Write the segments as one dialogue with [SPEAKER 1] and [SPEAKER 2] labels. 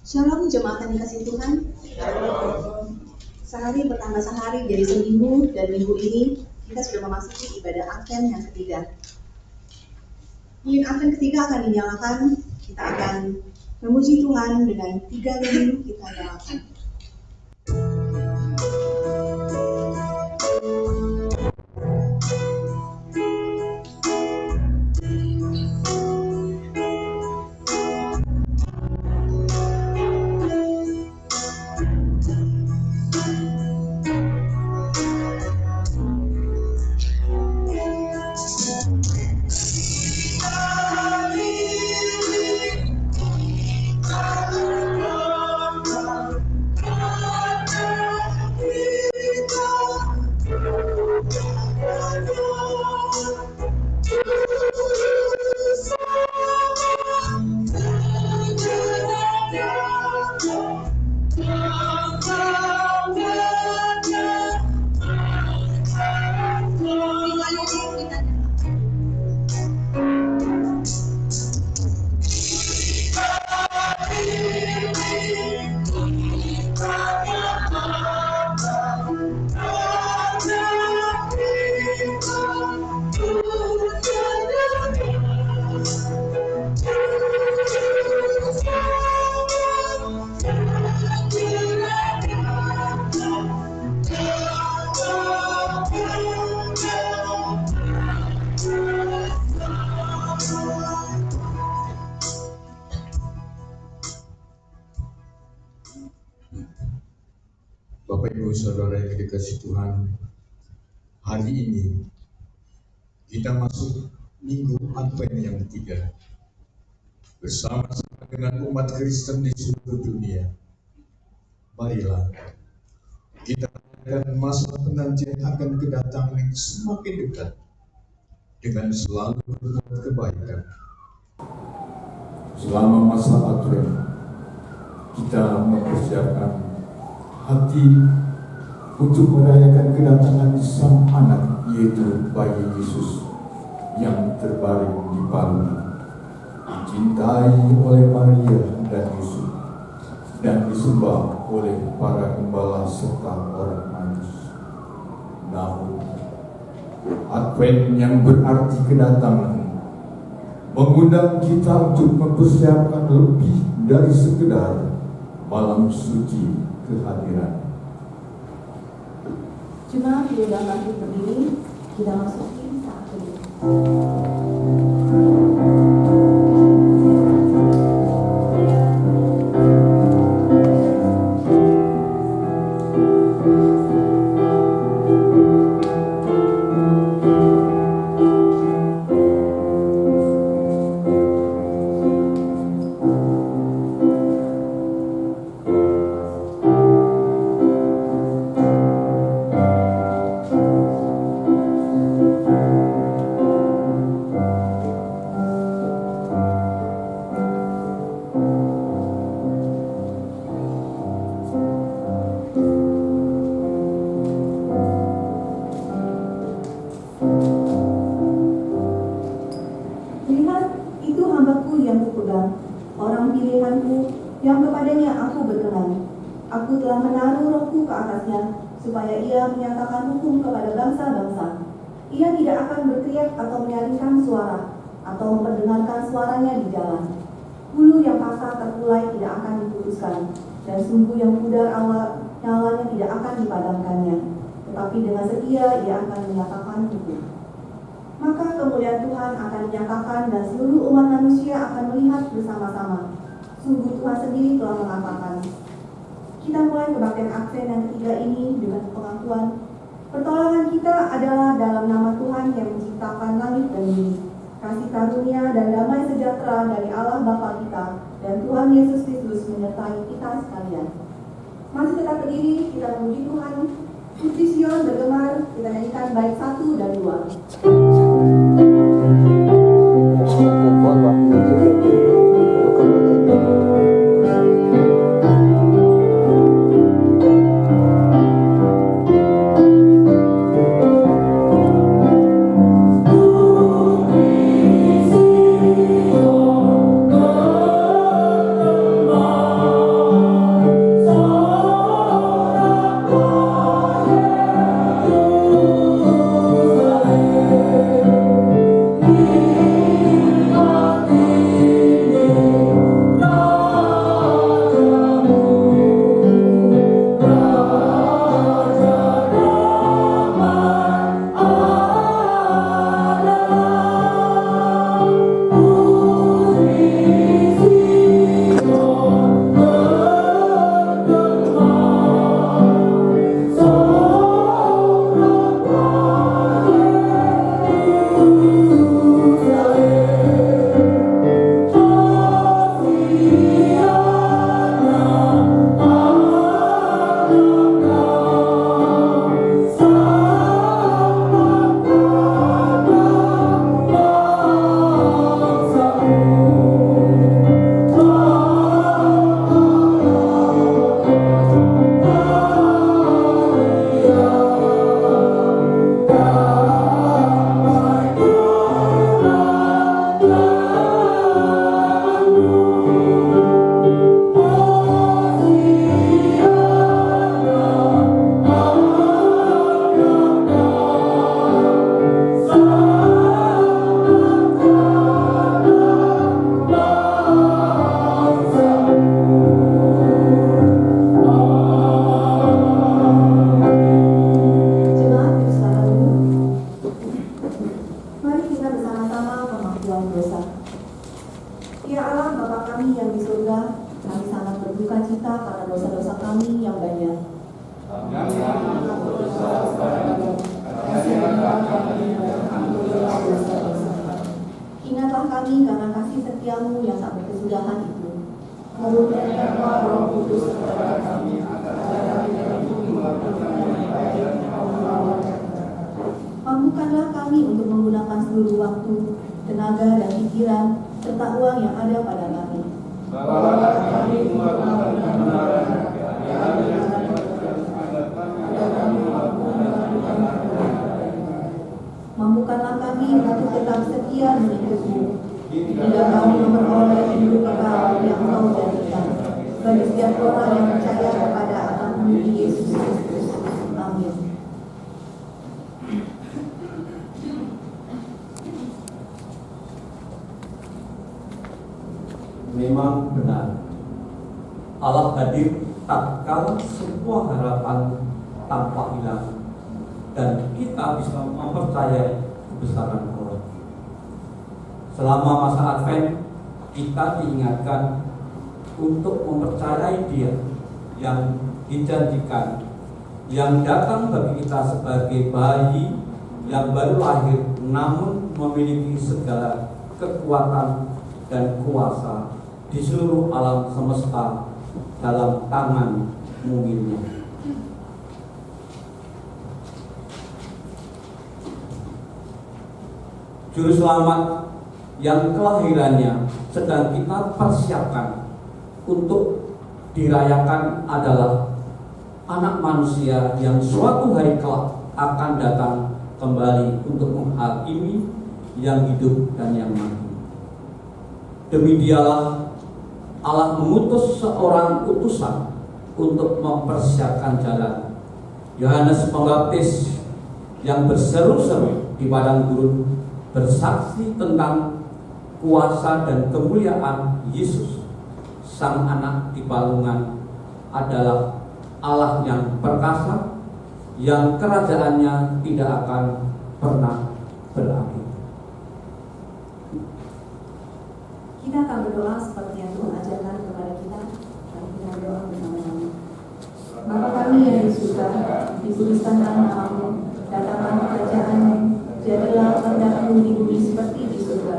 [SPEAKER 1] Shalom jemaat yang dikasih Tuhan. Sehari bertambah sehari jadi seminggu, dan minggu ini kita sudah memasuki ibadah Advent yang ketiga. Lilin Advent ketiga akan dinyalakan. Kita akan memuji Tuhan dengan 3 lilin kita nyalakan.
[SPEAKER 2] Bapak Ibu Saudara yang dikasihi Tuhan, hari ini kita masuk Minggu Advent yang ketiga bersama-sama dengan umat Kristen di seluruh dunia. Marilah kita akan masa penantian akan kedatangan yang semakin dekat dengan selalu berbuat kebaikan. Selama masa Advent kita mempersiapkan hati untuk merayakan kedatangan Sang Anak, yaitu bayi Yesus yang terbaring di palungan, dicintai oleh Maria dan Yusuf, dan disembah oleh para gembala serta orang Majus. Namun, Advent yang berarti kedatangan mengundang kita untuk mempersiapkan lebih dari sekedar malam suci kehadiran.
[SPEAKER 1] Jemaat sudah bangkit berdiri, kita masuki saat ini. Orang pilihanku yang kepadanya aku berkenan. Aku telah menaruh rohku ke atasnya, supaya ia menyatakan hukum kepada bangsa-bangsa. Ia tidak akan berteriak atau menyaringkan suara, atau memperdengarkan suaranya di jalan. Hulu yang pasang terkulai tidak akan diputuskan, dan sumbu yang pudar nyalanya tidak akan dipadamkannya. Tetapi dengan setia ia akan menyatakan hukum. Maka kemuliaan Tuhan akan dinyatakan dan seluruh umat manusia akan melihat bersama-sama. Sungguh Tuhan sendiri telah mengatakan. Kita mulai kebaktian Advent yang ketiga ini dengan pengakuan pertolongan kita adalah dalam nama Tuhan yang menciptakan langit dan bumi. Kasih karunia dan damai sejahtera dari Allah Bapa kita dan Tuhan Yesus Kristus menyertai kita sekalian. Masih tetap berdiri, kita memuji Tuhan. Puji Sion bergemar, kita nyanyikan bait 1 dan 2. bersuka cita karena dosa-dosa kami yang banyak. Ingatlah kami karena kasih setiamu yang tak berkesudahan itu. Menurunkanlah Roh Kudus kepada kami agar kami dapat melakukan yang baik dan mau. Mampukanlah kami untuk menggunakan seluruh waktu, tenaga dan pikiran serta uang yang ada pada kami.
[SPEAKER 3] Bawalah kami melakukan kebenaran,
[SPEAKER 1] mampukanlah kami untuk tetap setia mengikutmu, hingga kami memperoleh hidup kekal yang Engkau janjikan bagi setiap orang yang percaya kepada anakmu Yesus Kristus. Amin.
[SPEAKER 4] Memang benar, Allah hadir tatkala semua harapan tanpa hilang dan kita bisa mempercayai kebesaran Allah. Selama masa Advent, kita diingatkan untuk mempercayai Dia yang dijanjikan, yang datang bagi kita sebagai bayi yang baru lahir namun memiliki segala kekuatan dan kuasa di seluruh alam semesta dalam tangan mungilnya. Juru selamat yang kelahirannya sedang kita persiapkan untuk dirayakan adalah anak manusia yang suatu hari kelak akan datang kembali untuk menghakimi yang hidup dan yang mati. Demi Dialah Allah mengutus seorang utusan untuk mempersiapkan jalan. Yohanes Pembaptis yang berseru-seru di padang gurun bersaksi tentang kuasa dan kemuliaan Yesus, Sang Anak di palungan, adalah Allah yang perkasa, yang kerajaannya tidak akan pernah berakhir.
[SPEAKER 1] Kita akan berdoa seperti yang Tuhan ajarkan kepada kita. Mari kita berdoa bersama-sama. Bapa kami yang di surga, dikuduskanlah namamu, datanglah kerajaan-Mu, jadilah kehendak-Mu di bumi seperti di surga.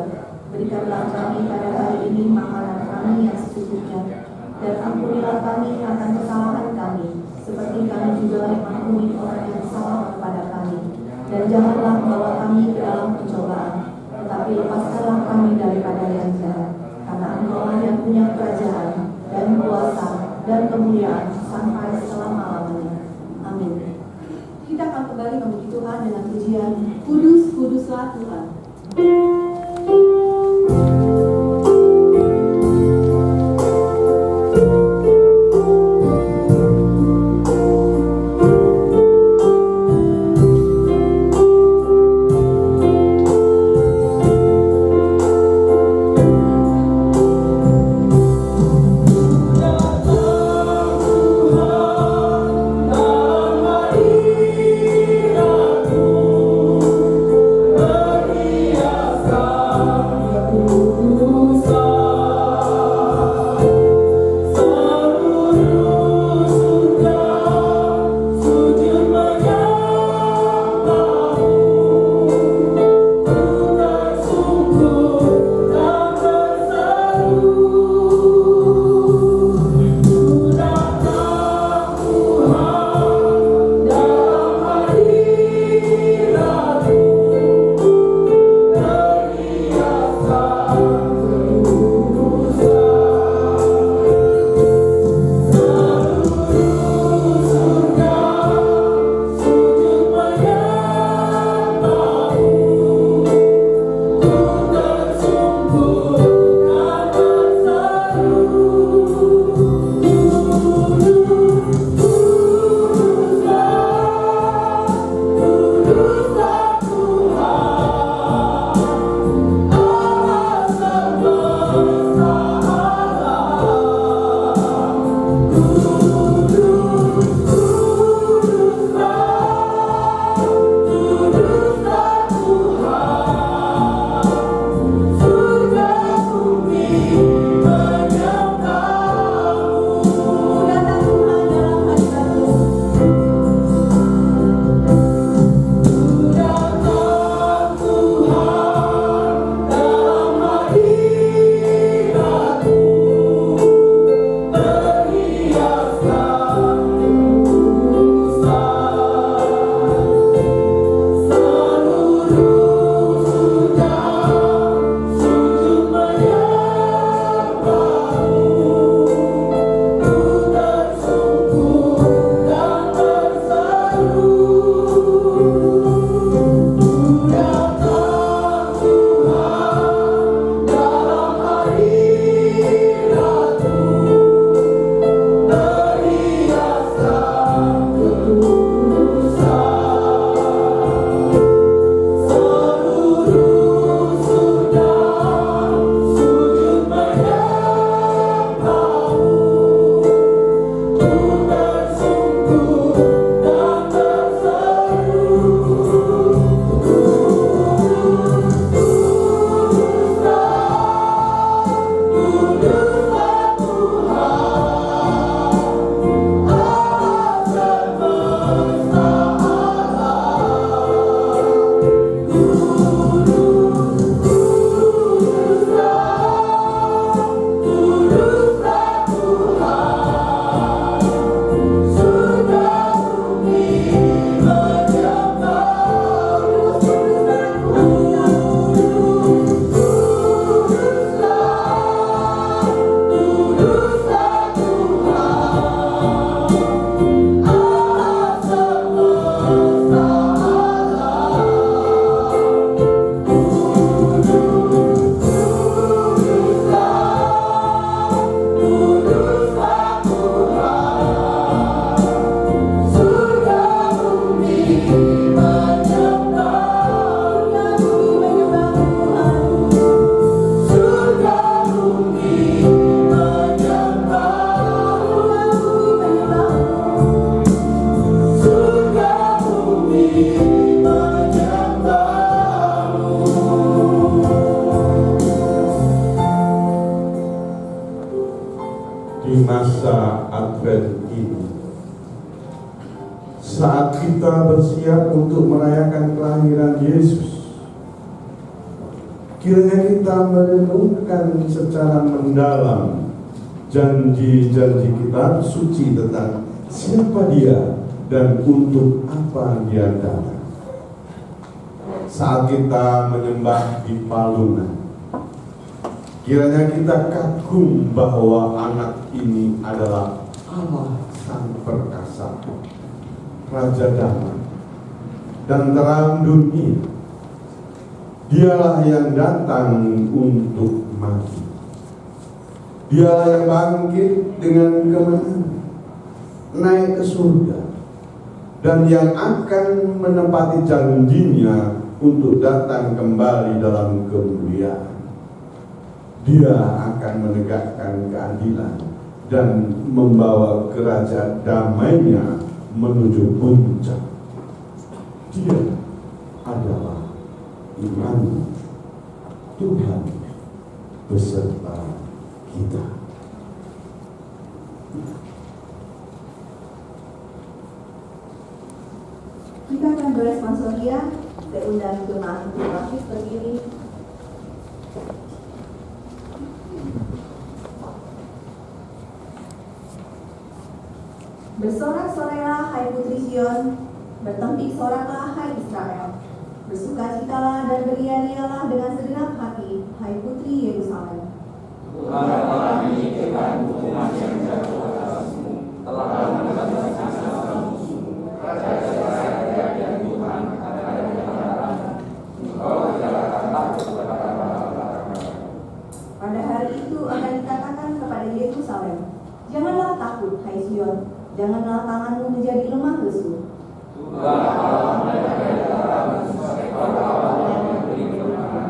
[SPEAKER 1] Berikanlah kami pada hari ini makanan kami yang secukupnya, dan ampunilah kami akan kesalahan kami, seperti kami juga mengampuni orang yang salah kepada kami. Dan janganlah membawa kami ke dalam pencobaan, tetapi lepaskanlah kami daripada yang jahat. Karena Engkau yang punya kerajaan dan kuasa dan kemuliaan sampai selama-lamanya. Amin. Kita akan kembali memuji Tuhan dengan pujian Kudus, Kuduslah Tuhan.
[SPEAKER 3] Yes.
[SPEAKER 5] masa Advent ini, saat kita bersiap untuk merayakan kelahiran Yesus, kiranya kita merenungkan secara mendalam janji-janji kitab suci tentang siapa Dia dan untuk apa Dia datang. Saat kita menyembah di palungan, kiranya kita kagum bahwa anak ini adalah Allah Sang Perkasa, Raja Damai dan terang dunia. Dialah yang datang untuk mati. Dialah yang bangkit dengan kemenangan, naik ke surga, dan yang akan menepati janjinya untuk datang kembali dalam kemuliaan. Dia akan menegakkan keadilan dan membawa kerajaan damainya menuju puncak. Dia adalah iman Tuhan beserta kita.
[SPEAKER 1] Kita akan beresponsoria. Saya undang jemaat untuk bangkit berdiri. Bersorak-sorailah hai putri Sion, bertempik soraklah hai Israel. Bersukacitalah dan beriak-riaklah dengan segenap hati hai putri Yerusalem.
[SPEAKER 3] Tuhan telah menyingkirkan hukuman yang jatuh atasmu, telah menebaskan musuhmu, raja-raja dan Tuhan ada di antaramu. Engkau tidak akan takut kepada bala-bala.
[SPEAKER 1] Pada hari itu akan dikatakan kepada Yerusalem, janganlah takut hai Sion, janganlah tanganmu menjadi lemah lesu.
[SPEAKER 3] Tuhan Allah menegakkan seekor awan yang memberi kemenangan.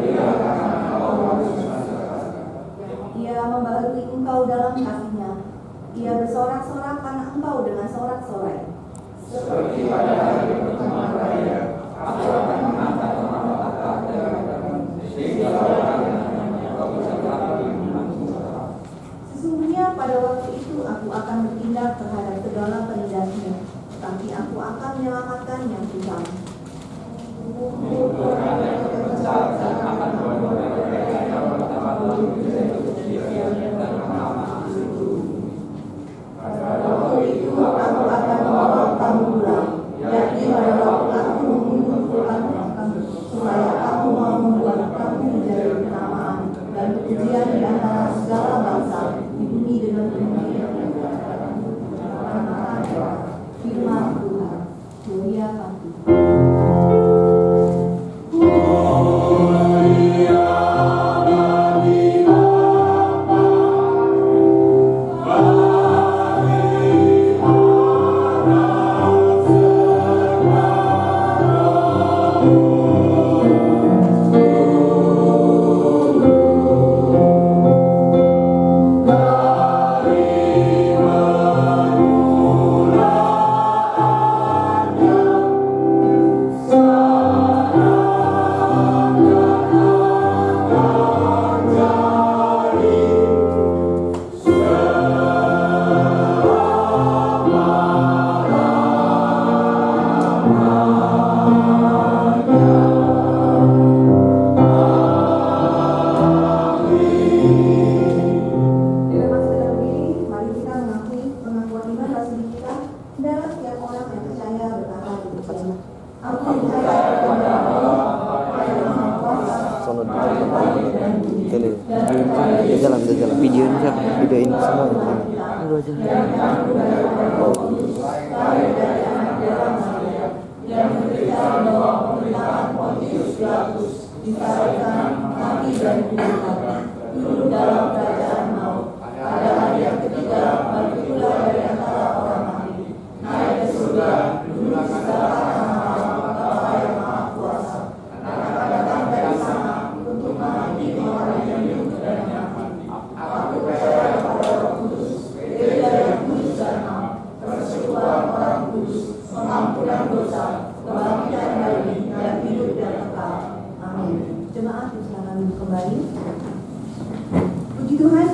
[SPEAKER 3] Dia akan membawa masyarakat.
[SPEAKER 1] Ia membaharui engkau dalam kasih-Nya. Ia bersorak-sorak karena engkau dengan sorak-sorai.
[SPEAKER 3] Seperti pada hari pertemuan raya, aku akan mengangkat mata denganmu, sehingga orang yang kau ucapkan imanmu.
[SPEAKER 1] Sesungguhnya pada waktu itu aku akan bertindak terhadap segala penindasnya, tapi aku akan menyelamatkan yang susah.
[SPEAKER 3] Tuhan yang terpecah dan akan membawa mereka yang pertama lalu menjadi kecil dan lama itu. Pada waktu itu
[SPEAKER 1] Aku akan membawa kamu pulang, yakni pada waktu aku mengumpulkan kamu, supaya aku mau membuat kamu menjadi kenamaan dan pujian di antara segala bangsa di bumi dengan kemuliaan. Firman Tuhan, mulia kasih.
[SPEAKER 6] Videoin siapa? Videoin semuanya. Lu aja. Jemaat, silakan kembali. Puji Tuhan,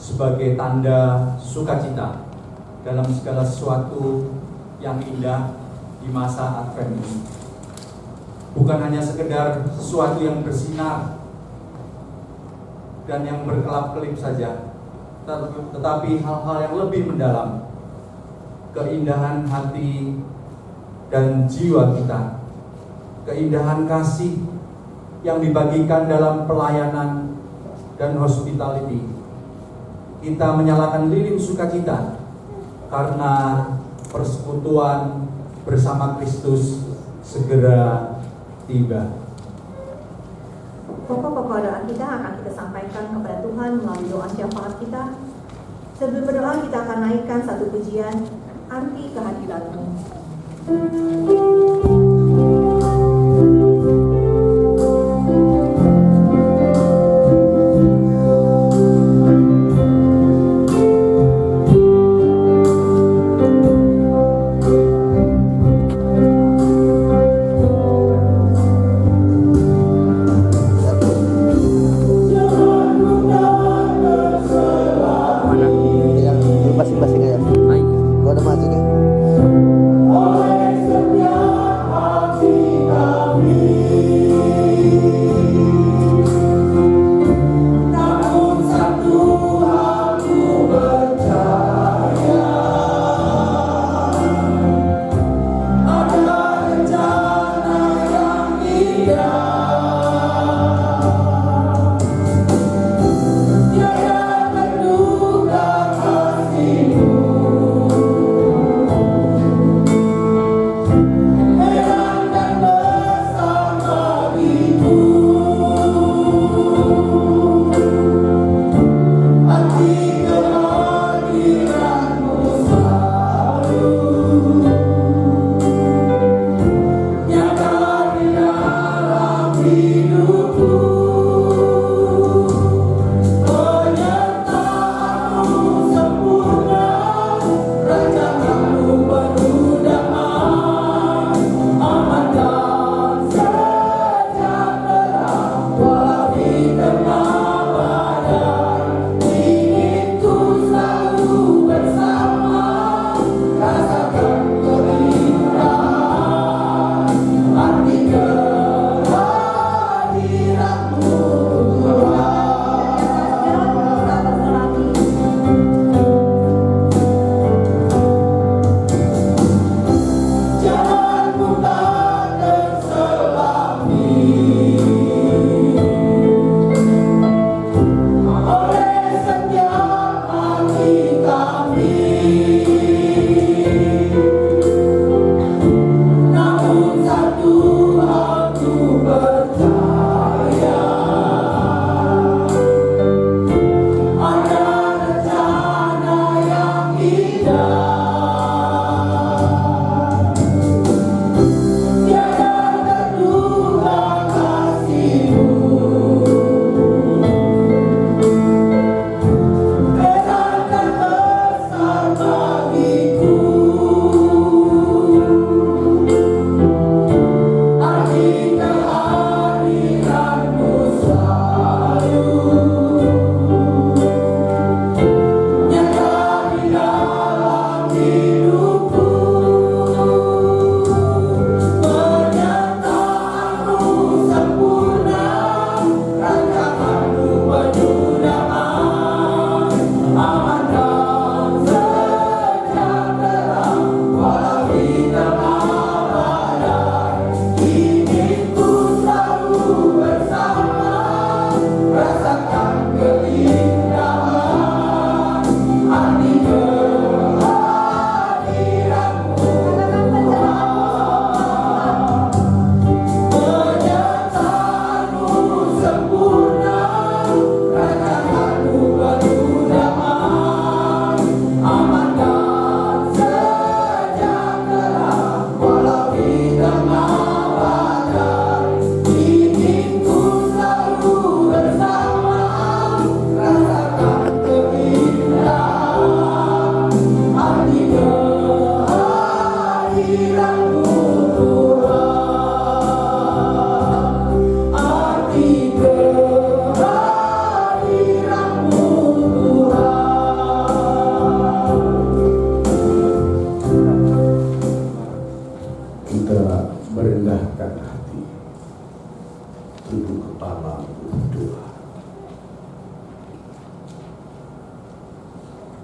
[SPEAKER 7] sebagai tanda sukacita dalam segala sesuatu yang indah di masa Advent ini. Bukan hanya sekedar sesuatu yang bersinar dan yang berkelap-kelip saja, tetapi hal-hal yang lebih mendalam, keindahan hati dan jiwa kita, keindahan kasih yang dibagikan dalam pelayanan dan hospitality. Kita menyalakan lilin sukacita karena persekutuan bersama Kristus segera tiba.
[SPEAKER 1] Pokok-pokok doa kita akan kita sampaikan kepada Tuhan melalui doa syafaat kita. Sebelum berdoa kita akan naikkan satu pujian, Arti Kehadiran-Mu.
[SPEAKER 6] Mana? Yang masing-masing aja. Gua udah masuk ya.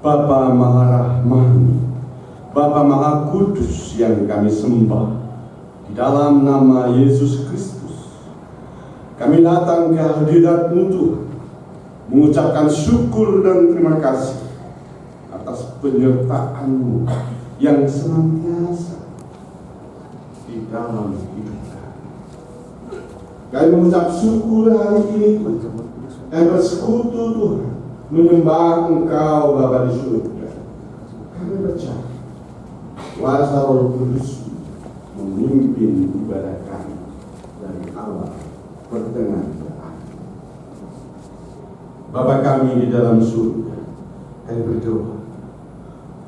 [SPEAKER 6] Bapa Maha Rahman, Bapa Maha Kudus yang kami sembah, di dalam nama Yesus Kristus, kami datang ke hadirat-Mu Tuhan, mengucapkan syukur dan terima kasih atas penyertaan-Mu yang senantiasa di dalam hidup kami. Kami mengucap syukur hari ini Tuhan, dan bersekutu Tuhan, menyembah Engkau Bapa di surga. Kami percaya kuasa Roh Kudus memimpin ibadah kami dari awal pertengahan dan akhir. Bapa kami di dalam surga, kami berdoa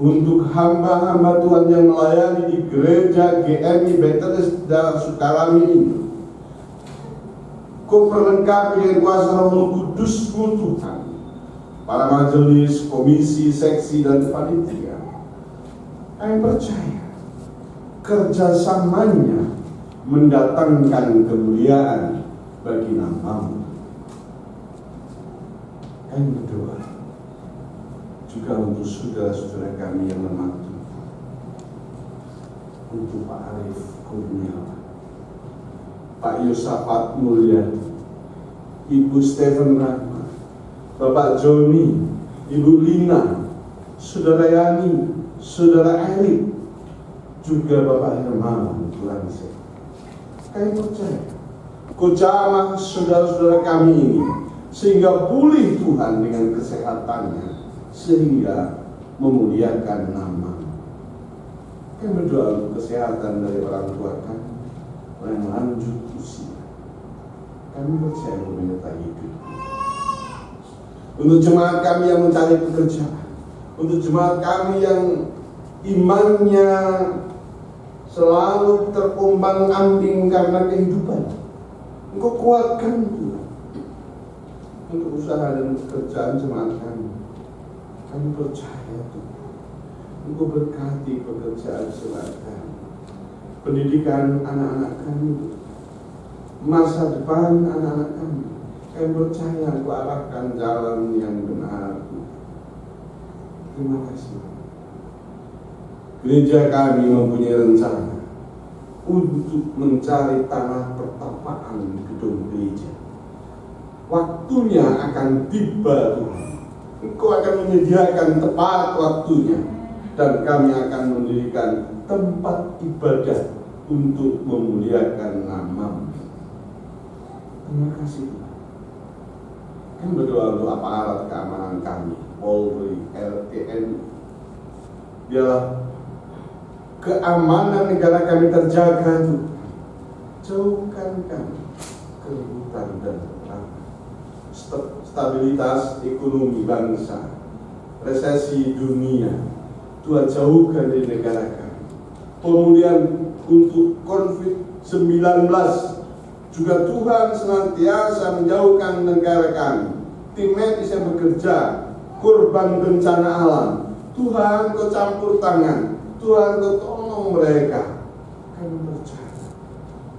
[SPEAKER 6] untuk hamba-hamba Tuhan yang melayani di gereja GMI Bethesda Sukarami ini. Kau perlengkapi dengan kuasa Roh Kudus-Mu Tuhan, para majelis, komisi, seksi, dan panitia. Kami percaya kerjasamanya mendatangkan kemuliaan bagi nama-Mu. Kami berdoa juga untuk saudara-saudara kami yang lemah Tuhan, untuk Pak Arif Kurniawan, Pak Yosafat Mulyadi, Ibu Stephen Rahma, Bapak Joni, Ibu Lina, Saudara Yani, Saudara Erik, juga Bapak Hermawan Tuhan saya. Kami percaya Kau jamah saudara-saudara kami ini sehingga pulih Tuhan dengan kesehatannya, sehingga memuliakan nama-Mu. Kami berdoa untuk kesehatan dari orang tua kami yang lanjut usia. Kami percaya menyertai hidup. Untuk jemaat kami yang mencari pekerjaan, untuk jemaat kami yang imannya selalu terombang-ambing karena kehidupan, Engkau kuatkan Tuhan untuk usaha dan pekerjaan jemaat kami. Kami percaya Tuhan, Engkau berkati pekerjaan jemaat kami, pendidikan anak-anak kami, masa depan anak-anak kami. Kami percaya Engkau arahkan jalan yang benar. Terima kasih. Gereja kami mempunyai rencana untuk mencari tanah pertapaan gedung gereja. Waktunya akan tiba Tuhan. Engkau akan menyediakan tepat waktunya, dan kami akan mendirikan tempat ibadah untuk memuliakan nama-Mu. Terima kasih Tuhan. Kami berdoa untuk aparat keamanan kami, Polri, TNI. Biarlah keamanan negara kami terjaga Tuhan. Jauhkan kami keributan dan peperangan. Stabilitas ekonomi bangsa, resesi dunia, Tuhan jauhkan dari negara kami. Pemulihan untuk COVID-19 juga Tuhan senantiasa menjauhkan negara kami. Tim medis yang bekerja, korban bencana alam, Tuhan Kau campur tangan, Tuhan Kau tolong mereka. Kami percaya,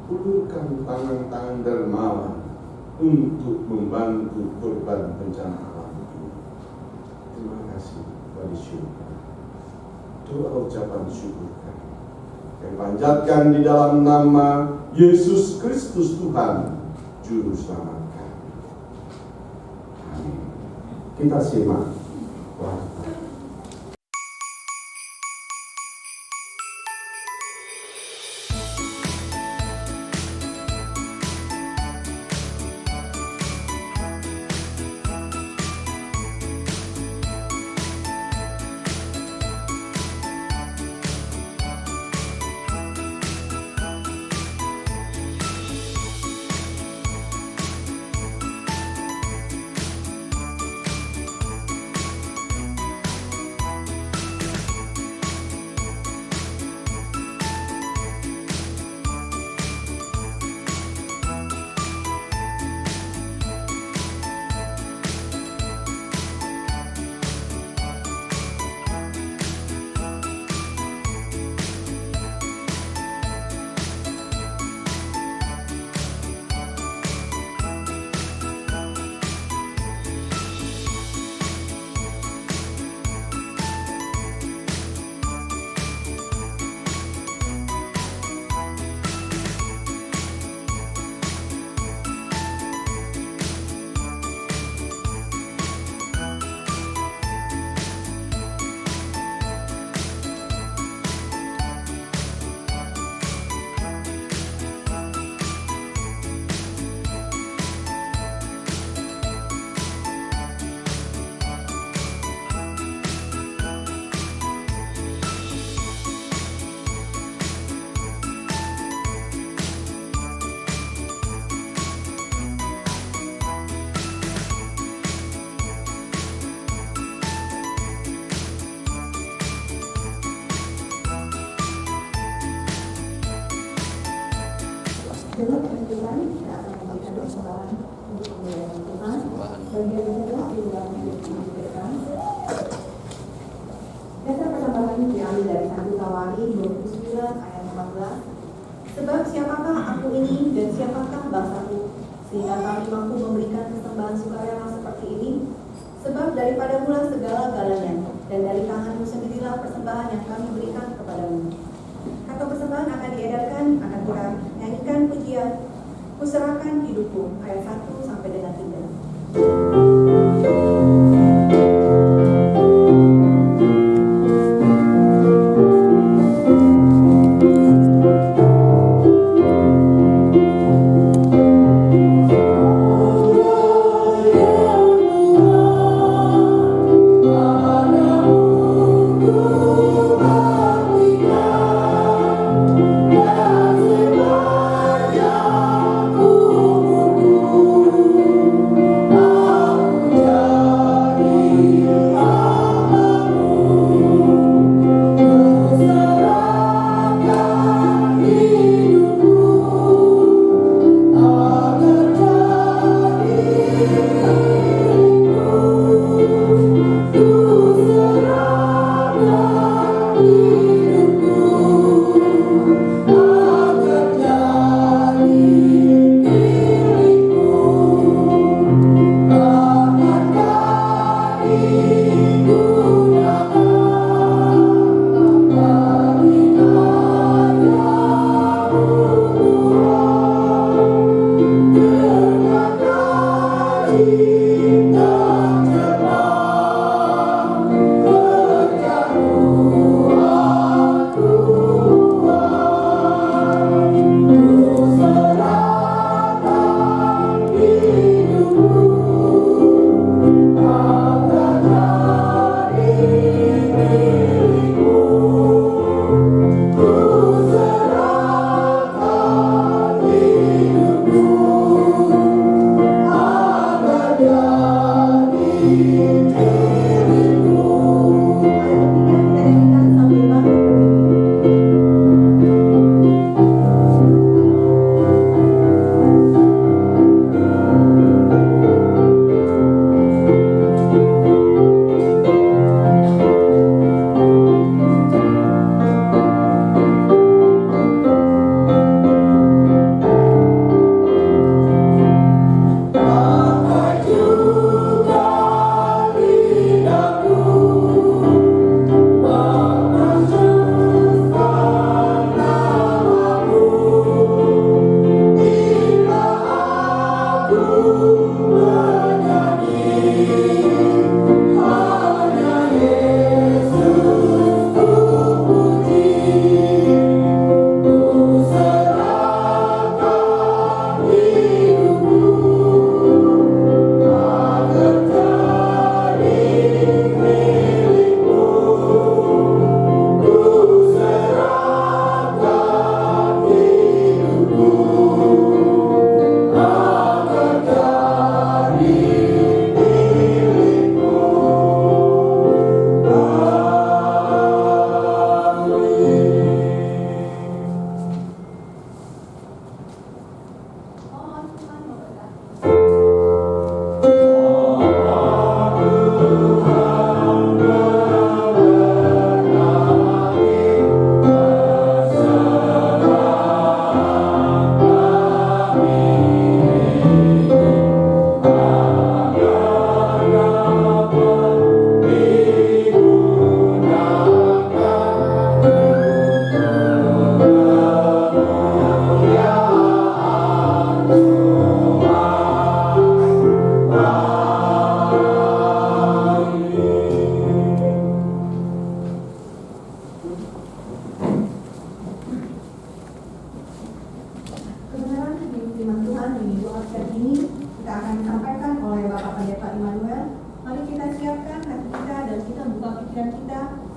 [SPEAKER 6] ulurkan tangan-tangan dermawan untuk membantu korban bencana alam. Terima kasih Bapa syurga. Doa ucapan syukur kami panjatkan di dalam nama Yesus Kristus Tuhan Juru Selamat kami. Amin. Kita simak warta.
[SPEAKER 1] Dengan kepentingan kita akan memberikan persembahan untuk kemuliaan Tuhan. Bagian kedua di dalam diberikan. Dasar persembahan diambil dari 1 Tawari 29 ayat 14. Sebab siapakah aku ini dan siapakah bangsaku, sehingga kami mampu memberikan persembahan sukarela seperti ini? Sebab daripada mula segala-galanya, dan dari tanganmu sendirilah persembahan yang kami berikan kepadamu. Kata persembahan akan diedarkan, akan kita nyanyikan pujian, kuserahkan hidupku, ayat 1 sampai dengan 3.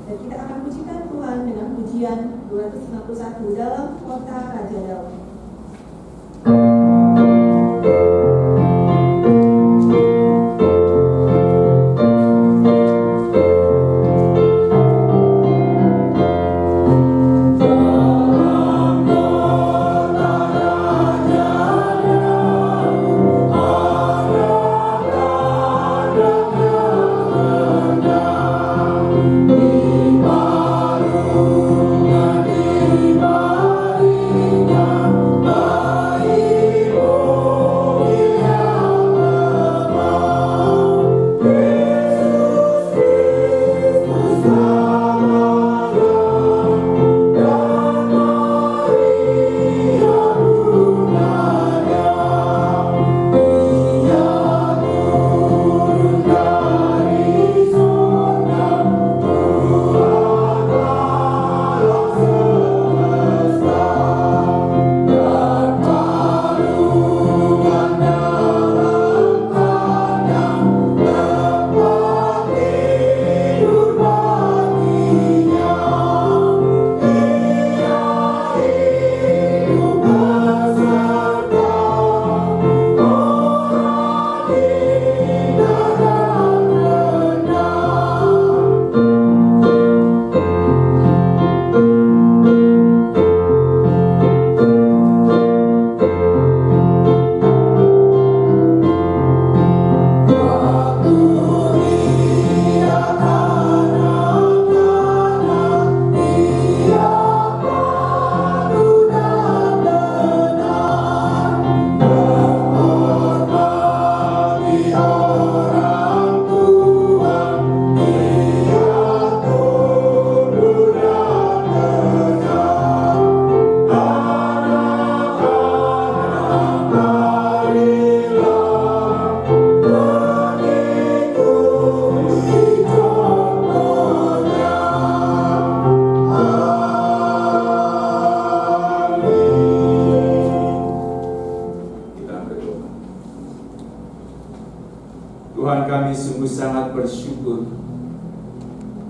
[SPEAKER 1] Dan kita akan pujikan Tuhan dengan pujian 251 dalam Kota Raja Daud.
[SPEAKER 3] Dalam kota raja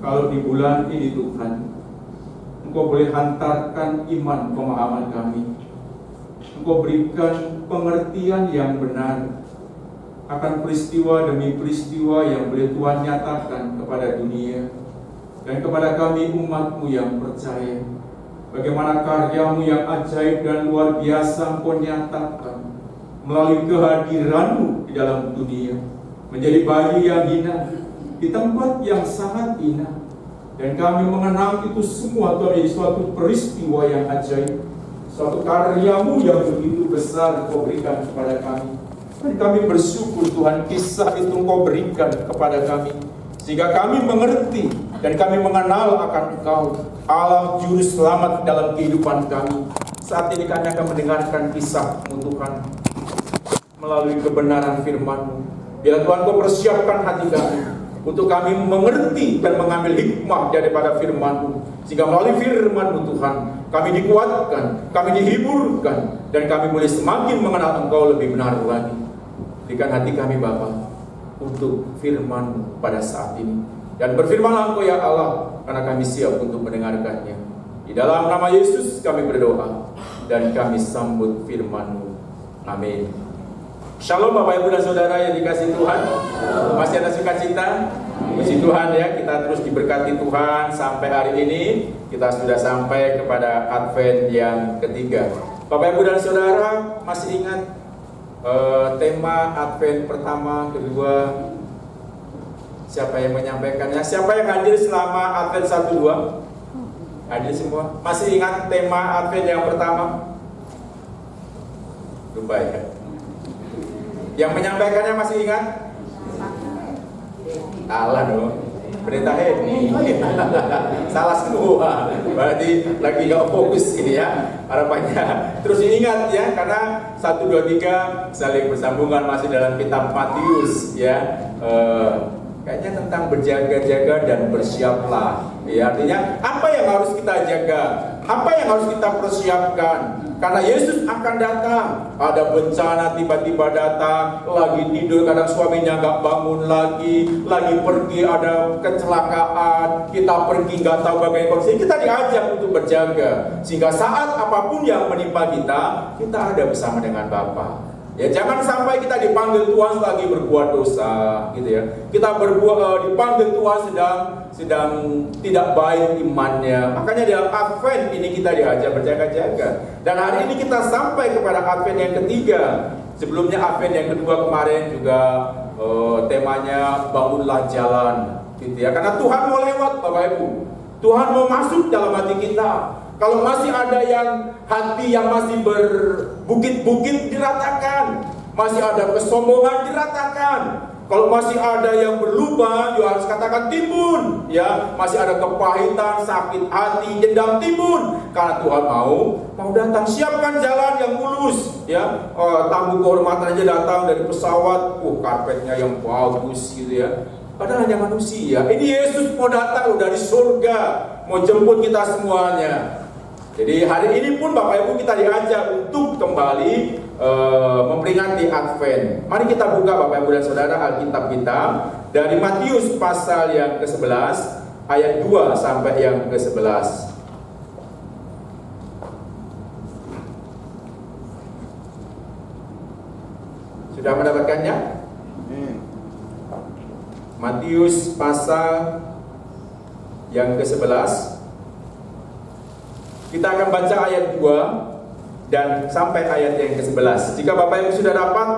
[SPEAKER 3] kalau di bulan ini Tuhan, Engkau boleh hantarkan iman pemahaman kami. Engkau berikan pengertian yang benar akan peristiwa demi peristiwa yang boleh Tuhan nyatakan kepada dunia dan kepada kami umat-Mu yang percaya. Bagaimana karya-Mu yang ajaib dan luar biasa Engkau nyatakan melalui kehadiran-Mu di dalam dunia, menjadi bayi yang hina di tempat yang sangat hina, dan kami mengenal itu semua Tuhan, menjadi suatu peristiwa yang ajaib, suatu karya-Mu yang begitu besar Engkau berikan kepada kami. Dan kami bersyukur Tuhan, kisah itu Engkau berikan kepada kami sehingga kami mengerti dan kami mengenal akan Engkau, Allah Juru Selamat dalam kehidupan kami. Saat ini kami akan mendengarkan kisah-Mu Tuhan melalui kebenaran firman-Mu. Biar Tuhan Kau persiapkan hati kami untuk kami mengerti dan mengambil hikmah daripada firman-Mu, sehingga melalui firman-Mu Tuhan kami dikuatkan, kami dihiburkan, dan kami boleh semakin mengenal Engkau lebih benar lagi. Berikan hati kami Bapa untuk firman-Mu pada saat ini, dan berfirmanlah Engkau ya Allah, karena kami siap untuk mendengarkannya. Di dalam nama Yesus kami berdoa dan kami sambut firman-Mu. Amin. Shalom Bapak Ibu dan Saudara yang dikasihi Tuhan. Masih ada sukacita? Puji Tuhan ya, kita terus diberkati Tuhan sampai hari ini. Kita sudah sampai kepada Advent yang ketiga. Bapak Ibu dan Saudara masih ingat tema Advent pertama, kedua? Siapa yang menyampaikannya? Siapa yang hadir selama Advent 1-2? Hadir semua? Masih ingat tema Advent yang pertama? Lupa ya? Yang menyampaikannya masih ingat? Salah dong, Pendeta Hedi. Salah semua. Berarti lagi gak fokus ini ya. Harapannya terus diingat ya, karena 1, 2, 3 saling bersambungan masih dalam kitab Matius ya. Kayaknya tentang berjaga-jaga dan bersiaplah. Ya, artinya apa yang harus kita jaga? Apa yang harus kita persiapkan? Karena Yesus akan datang. Ada bencana tiba-tiba datang, lagi tidur kadang suaminya nggak bangun lagi pergi ada kecelakaan, kita pergi nggak tahu bagaimana kondisi. Kita diajak untuk berjaga, sehingga saat apapun yang menimpa kita ada bersama dengan Bapa. Ya, jangan sampai kita dipanggil Tuhan lagi berbuat dosa, gitu ya. Kita dipanggil Tuhan sedang tidak baik imannya. Makanya dalam Advent ini kita diajak berjaga-jaga. Dan hari ini kita sampai kepada Advent yang ketiga. Sebelumnya Advent yang kedua kemarin juga temanya bangunlah jalan, gitu ya. Karena Tuhan mau lewat, Bapak Ibu. Tuhan mau masuk dalam hati kita. Kalau masih ada yang hati yang masih berbukit-bukit, diratakan. Masih ada kesombongan, diratakan. Kalau masih ada yang berlupa, juga harus katakan timbun. Ya, masih ada kepahitan, sakit hati, dendam, timbun. Karena Tuhan mau datang. Siapkan jalan yang mulus. Ya, tamu kehormatan aja datang dari pesawat, karpetnya yang bagus gitu ya. Padahal hanya manusia. Ini Yesus mau datang dari surga, mau jemput kita semuanya. Jadi hari ini pun Bapak Ibu kita diajak untuk kembali memperingati Advent. Mari kita buka Bapak Ibu dan Saudara Alkitab kita dari Matius pasal yang ke-11 ayat 2 sampai yang ke-11. Sudah mendapatkannya? Matius pasal yang ke-11. Kita akan baca ayat 2 dan sampai ayat yang ke-11. Jika Bapak Ibu sudah dapat,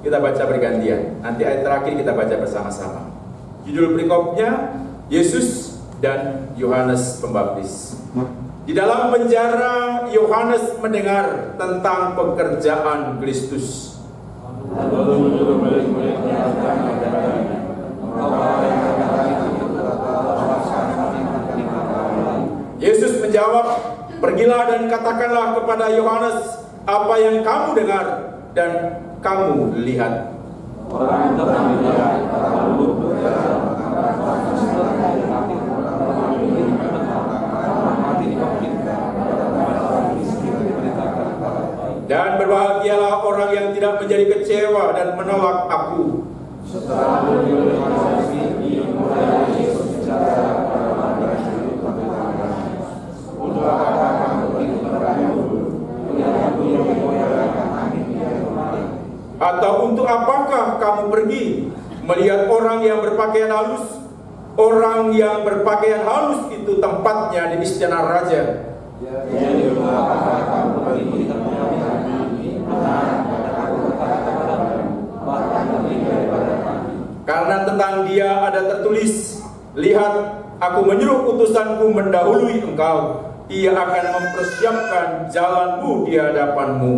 [SPEAKER 3] kita baca bergantian. Nanti ayat terakhir kita baca bersama-sama. Judul perikopnya Yesus dan Yohanes Pembaptis. Di dalam penjara Yohanes mendengar tentang pekerjaan Kristus. Yesus menjawab, "Pergilah dan katakanlah kepada Yohanes apa yang kamu dengar dan kamu lihat." Orang itu dan berbahagialah orang yang tidak menjadi kecewa dan menolak aku. Setelah aku pergi melihat orang yang berpakaian halus. Orang yang berpakaian halus itu tempatnya di istana raja. Karena tentang dia ada tertulis, lihat, aku menyuruh utusanku mendahului engkau. Ia akan mempersiapkan jalanmu di hadapanmu.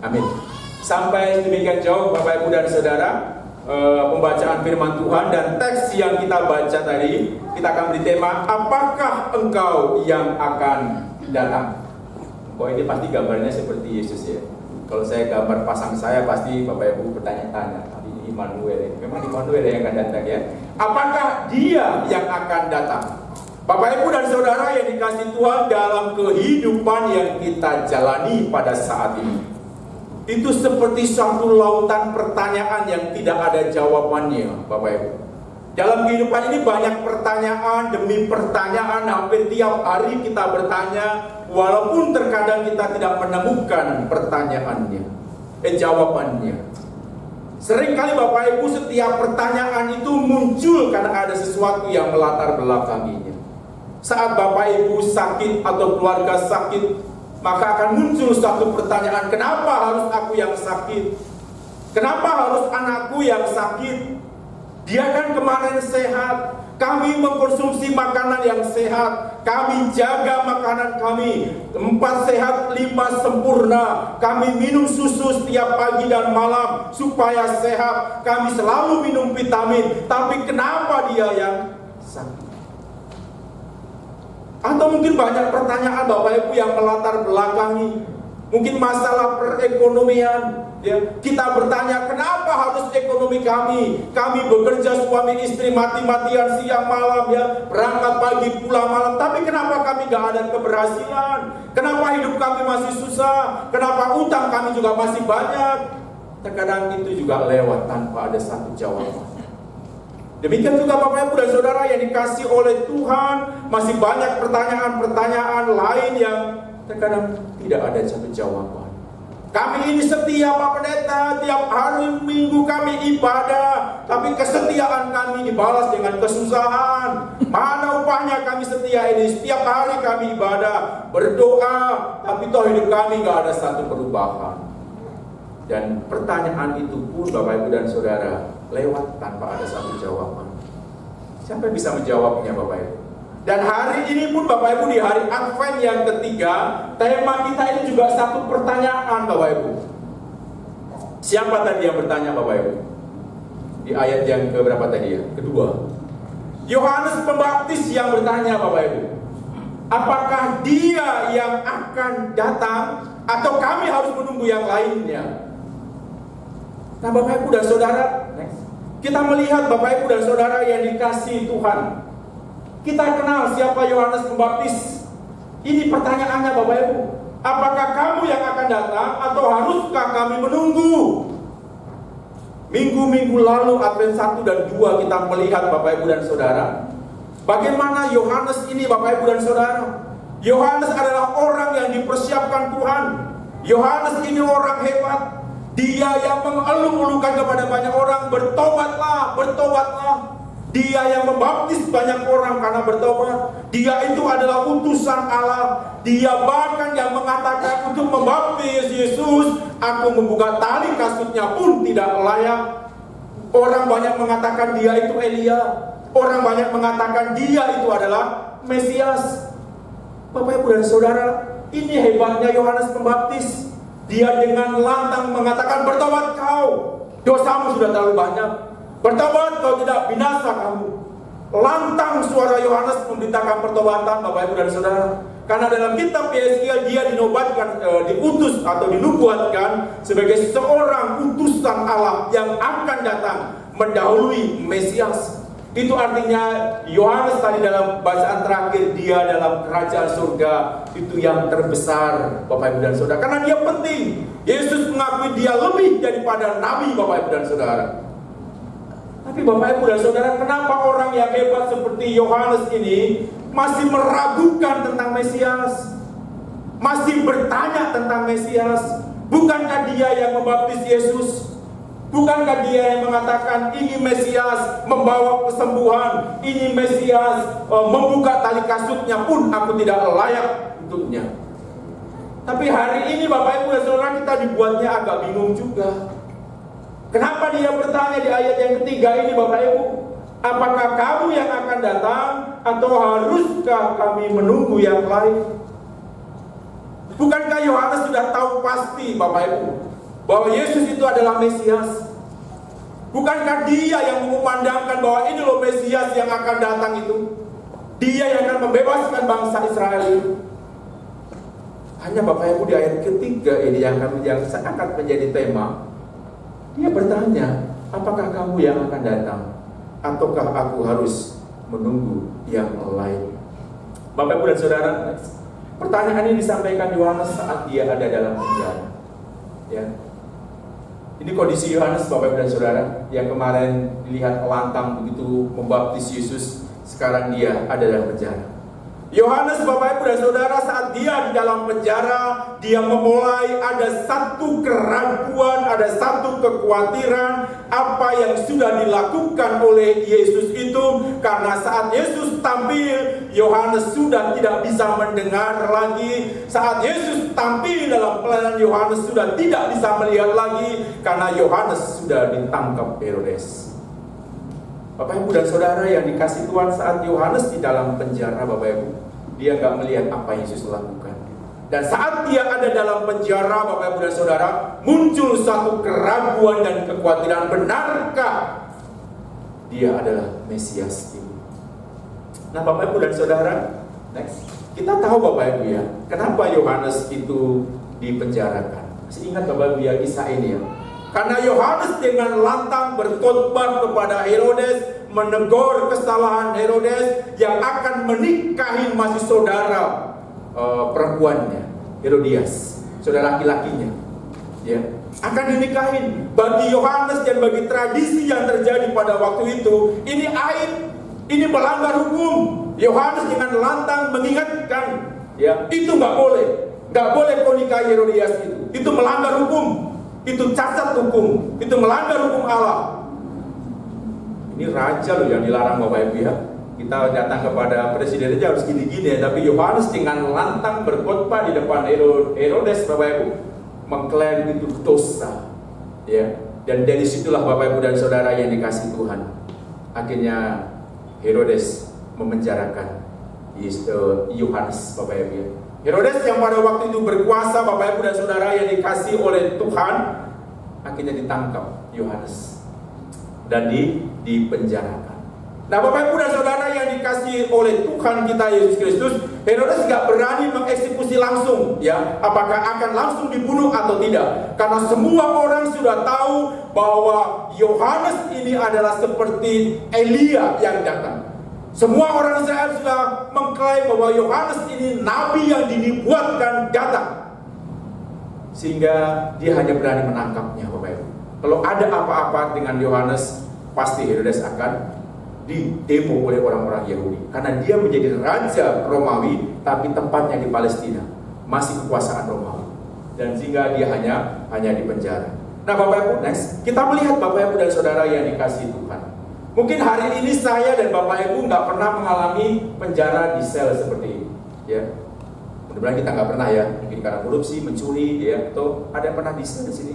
[SPEAKER 3] Amin. Sampai demikian jauh Bapak Ibu dan Saudara pembacaan firman Tuhan, dan teks yang kita baca tadi, kita akan beri tema, apakah engkau yang akan datang? Kok ini pasti gambarnya seperti Yesus ya. Kalau saya gambar pasang saya, pasti Bapak Ibu bertanya-tanya, tapi ini Immanuel ya. Memang Immanuel yang akan datang ya. Apakah dia yang akan datang? Bapak Ibu dan Saudara yang dikasihi Tuhan, dalam kehidupan yang kita jalani pada saat ini, itu seperti satu lautan pertanyaan yang tidak ada jawabannya, Bapak Ibu. Dalam kehidupan ini banyak pertanyaan demi pertanyaan, hampir tiap hari kita bertanya, walaupun terkadang kita tidak menemukan pertanyaannya, jawabannya. Seringkali Bapak Ibu setiap pertanyaan itu muncul karena ada sesuatu yang melatar belakanginya. Saat Bapak Ibu sakit atau keluarga sakit, maka akan muncul satu pertanyaan, kenapa harus aku yang sakit? Kenapa harus anakku yang sakit? Dia kan kemarin sehat, kami mengkonsumsi makanan yang sehat, kami jaga makanan kami, 4 sehat 5 sempurna, kami minum susu setiap pagi dan malam supaya sehat, kami selalu minum vitamin, tapi kenapa dia yang sakit? Atau mungkin banyak pertanyaan Bapak Ibu yang melatar belakangi, mungkin masalah perekonomian. Ya, kita bertanya, kenapa harus ekonomi kami? Kami bekerja suami istri mati-matian siang malam ya, berangkat pagi pulang malam, tapi kenapa kami gak ada keberhasilan? Kenapa hidup kami masih susah? Kenapa utang kami juga masih banyak? Terkadang itu juga lewat tanpa ada satu jawaban. Demikian juga Bapak Ibu dan Saudara yang dikasih oleh Tuhan, masih banyak pertanyaan-pertanyaan lain yang terkadang tidak ada satu jawaban. Kami ini setia Pak Pendeta, tiap hari Minggu kami ibadah, tapi kesetiaan kami dibalas dengan kesusahan. Mana upahnya kami setia ini? Setiap hari kami ibadah, berdoa, tapi toh hidup kami gak ada satu perubahan. Dan pertanyaan itu pun Bapak Ibu dan Saudara lewat tanpa ada satu jawaban. Siapa yang bisa menjawabnya Bapak Ibu? Dan hari ini pun Bapak Ibu, di hari Advent yang ketiga, tema kita ini juga satu pertanyaan Bapak Ibu. Siapa tadi yang bertanya Bapak Ibu? Di ayat yang keberapa tadi ya? Kedua. Yohanes Pembaptis yang bertanya Bapak Ibu. Apakah dia yang akan datang atau kami harus menunggu yang lainnya? Nah Bapak Ibu dan Saudara, kita melihat Bapak Ibu dan Saudara yang dikasihi Tuhan. Kita kenal siapa Yohanes Pembaptis. Ini pertanyaannya Bapak Ibu. Apakah kamu yang akan datang atau haruskah kami menunggu? Minggu-minggu lalu Advent 1 dan 2 kita melihat Bapak Ibu dan Saudara, bagaimana Yohanes ini Bapak Ibu dan Saudara. Yohanes adalah orang yang dipersiapkan Tuhan. Yohanes ini orang hebat. Dia yang mengeluh-elukan kepada banyak orang, bertobatlah, bertobatlah. Dia yang membaptis banyak orang karena bertobat. Dia itu adalah utusan Allah. Dia bahkan yang mengatakan untuk membaptis Yesus, aku membuka tali kasutnya pun tidak layak. Orang banyak mengatakan dia itu Elia. Orang banyak mengatakan dia itu adalah Mesias. Bapak Ibu dan Saudara, ini hebatnya Yohanes Pembaptis. Dia dengan lantang mengatakan, bertobat kau, dosamu sudah terlalu banyak. Bertobat kau, tidak binasa kamu. Lantang suara Yohanes memberitakan pertobatan Bapak Ibu dan Saudara. Karena dalam kitab Yesaya dia dinobatkan, diutus atau dinubuatkan sebagai seorang utusan Allah yang akan datang mendahului Mesias. Itu artinya Yohanes tadi dalam bacaan terakhir, dia dalam kerajaan surga itu yang terbesar, Bapak Ibu dan Saudara. Karena dia penting. Yesus mengakui dia lebih daripada nabi, Bapak Ibu dan Saudara. Tapi Bapak Ibu dan Saudara, kenapa orang yang hebat seperti Yohanes ini masih meragukan tentang Mesias? Masih bertanya tentang Mesias? Bukankah dia yang membaptis Yesus? Bukankah dia yang mengatakan ini Mesias membawa kesembuhan, ini Mesias membuka tali kasutnya pun aku tidak layak untuknya. Tapi hari ini Bapak Ibu dan Saudara, kita dibuatnya agak bingung juga. Kenapa dia bertanya di ayat yang ketiga ini, Bapak Ibu? Apakah kamu yang akan datang atau haruskah kami menunggu yang lain? Bukankah Yohanes sudah tahu pasti, Bapak Ibu, bahwa Yesus itu adalah Mesias? Bukankah dia yang mengumandangkan bahwa ini loh Mesias yang akan datang itu? Dia yang akan membebaskan bangsa Israel itu. Hanya Bapak Ibu di ayat ketiga ini yang sangat menjadi tema. Dia bertanya, apakah kamu yang akan datang? Ataukah aku harus menunggu yang lain? Bapak Ibu dan Saudara, pertanyaan ini disampaikan Yohanes saat dia ada dalam penjara. Ya. Ini kondisi Yohanes, Bapak Ibu dan Saudara, yang kemarin dilihat lantang begitu membaptis Yesus, sekarang dia ada dalam penjara. Yohanes, Bapak Ibu dan Saudara, saat dia di dalam penjara, dia memulai ada satu keraguan, ada satu kekhawatiran apa yang sudah dilakukan oleh Yesus itu. Karena saat Yesus tampil, Yohanes sudah tidak bisa mendengar lagi. Saat Yesus tampil dalam pelayanan, Yohanes sudah tidak bisa melihat lagi karena Yohanes sudah ditangkap Herodes. Bapak Ibu dan Saudara yang dikasih Tuhan, saat Yohanes di dalam penjara, Bapak Ibu, dia nggak melihat apa yang Yesus lakukan. Dan saat dia ada dalam penjara, Bapak Ibu dan Saudara, muncul satu keraguan dan kekhawatiran, benarkah dia adalah Mesias itu? Nah Bapak Ibu dan Saudara, next, kita tahu Bapak Ibu ya, kenapa Yohanes itu dipenjarakan. Masih ingat Bapak Ibu ya kisah ini ya? Karena Yohanes dengan lantang berkhotbah kepada Herodes, menegur kesalahan Herodes yang akan menikahi masih saudara perempuannya, Herodias, saudara laki-lakinya, ya, akan dinikahin. Bagi Yohanes dan bagi tradisi yang terjadi pada waktu itu, ini aib, ini melanggar hukum. Yohanes dengan lantang mengingatkan, ya, itu nggak boleh kau nikahi Herodias itu melanggar hukum. Itu cacat hukum, itu melanggar hukum Allah. Ini raja loh yang dilarang Bapak Ibu ya. Kita datang kepada presiden aja harus gini-gini ya. Tapi Yohanes dengan lantang berkhotbah di depan Herodes, Bapak Ibu, mengklaim itu dosa. Ya. Dan dari situlah Bapak Ibu dan Saudara yang dikasih Tuhan, akhirnya Herodes memenjarakan Yohanes, Bapak Ibu ya. Herodes yang pada waktu itu berkuasa, Bapak Ibu dan Saudara yang dikasih oleh Tuhan, akhirnya ditangkap Yohanes dan dipenjarakan. Nah Bapak Ibu dan Saudara yang dikasih oleh Tuhan kita Yesus Kristus, Herodes gak berani mengeksekusi langsung, ya, apakah akan langsung dibunuh atau tidak. Karena semua orang sudah tahu bahwa Yohanes ini adalah seperti Elia yang datang. Semua orang Israel sudah mengklaim bahwa Yohanes ini nabi yang dibuatkan datang. Sehingga dia hanya berani menangkapnya, Bapak Ibu. Kalau ada apa-apa dengan Yohanes, pasti Herodes akan didemo oleh orang-orang Yahudi. Karena dia menjadi raja Romawi, tapi tempatnya di Palestina, masih kekuasaan Romawi. Dan sehingga dia hanya dipenjara. Nah Bapak Ibu, next, kita melihat Bapak Ibu dan Saudara yang dikasih Tuhan. Mungkin hari ini saya dan Bapak Ibu nggak pernah mengalami penjara di sel seperti ini, ya. Mudah-mudahan kita nggak pernah ya, mungkin karena korupsi, mencuri, ya, atau ada yang pernah di sel di sini,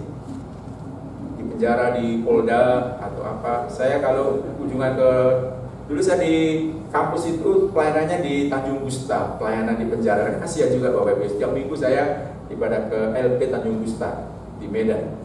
[SPEAKER 3] di penjara di Polda atau apa. Saya kalau kunjungan ke, dulu saya di kampus itu pelayanannya di Tanjung Gusta, pelayanan di penjara. Kan kasihan juga Bapak Ibu. Setiap minggu saya ibadah ke LP Tanjung Gusta di Medan.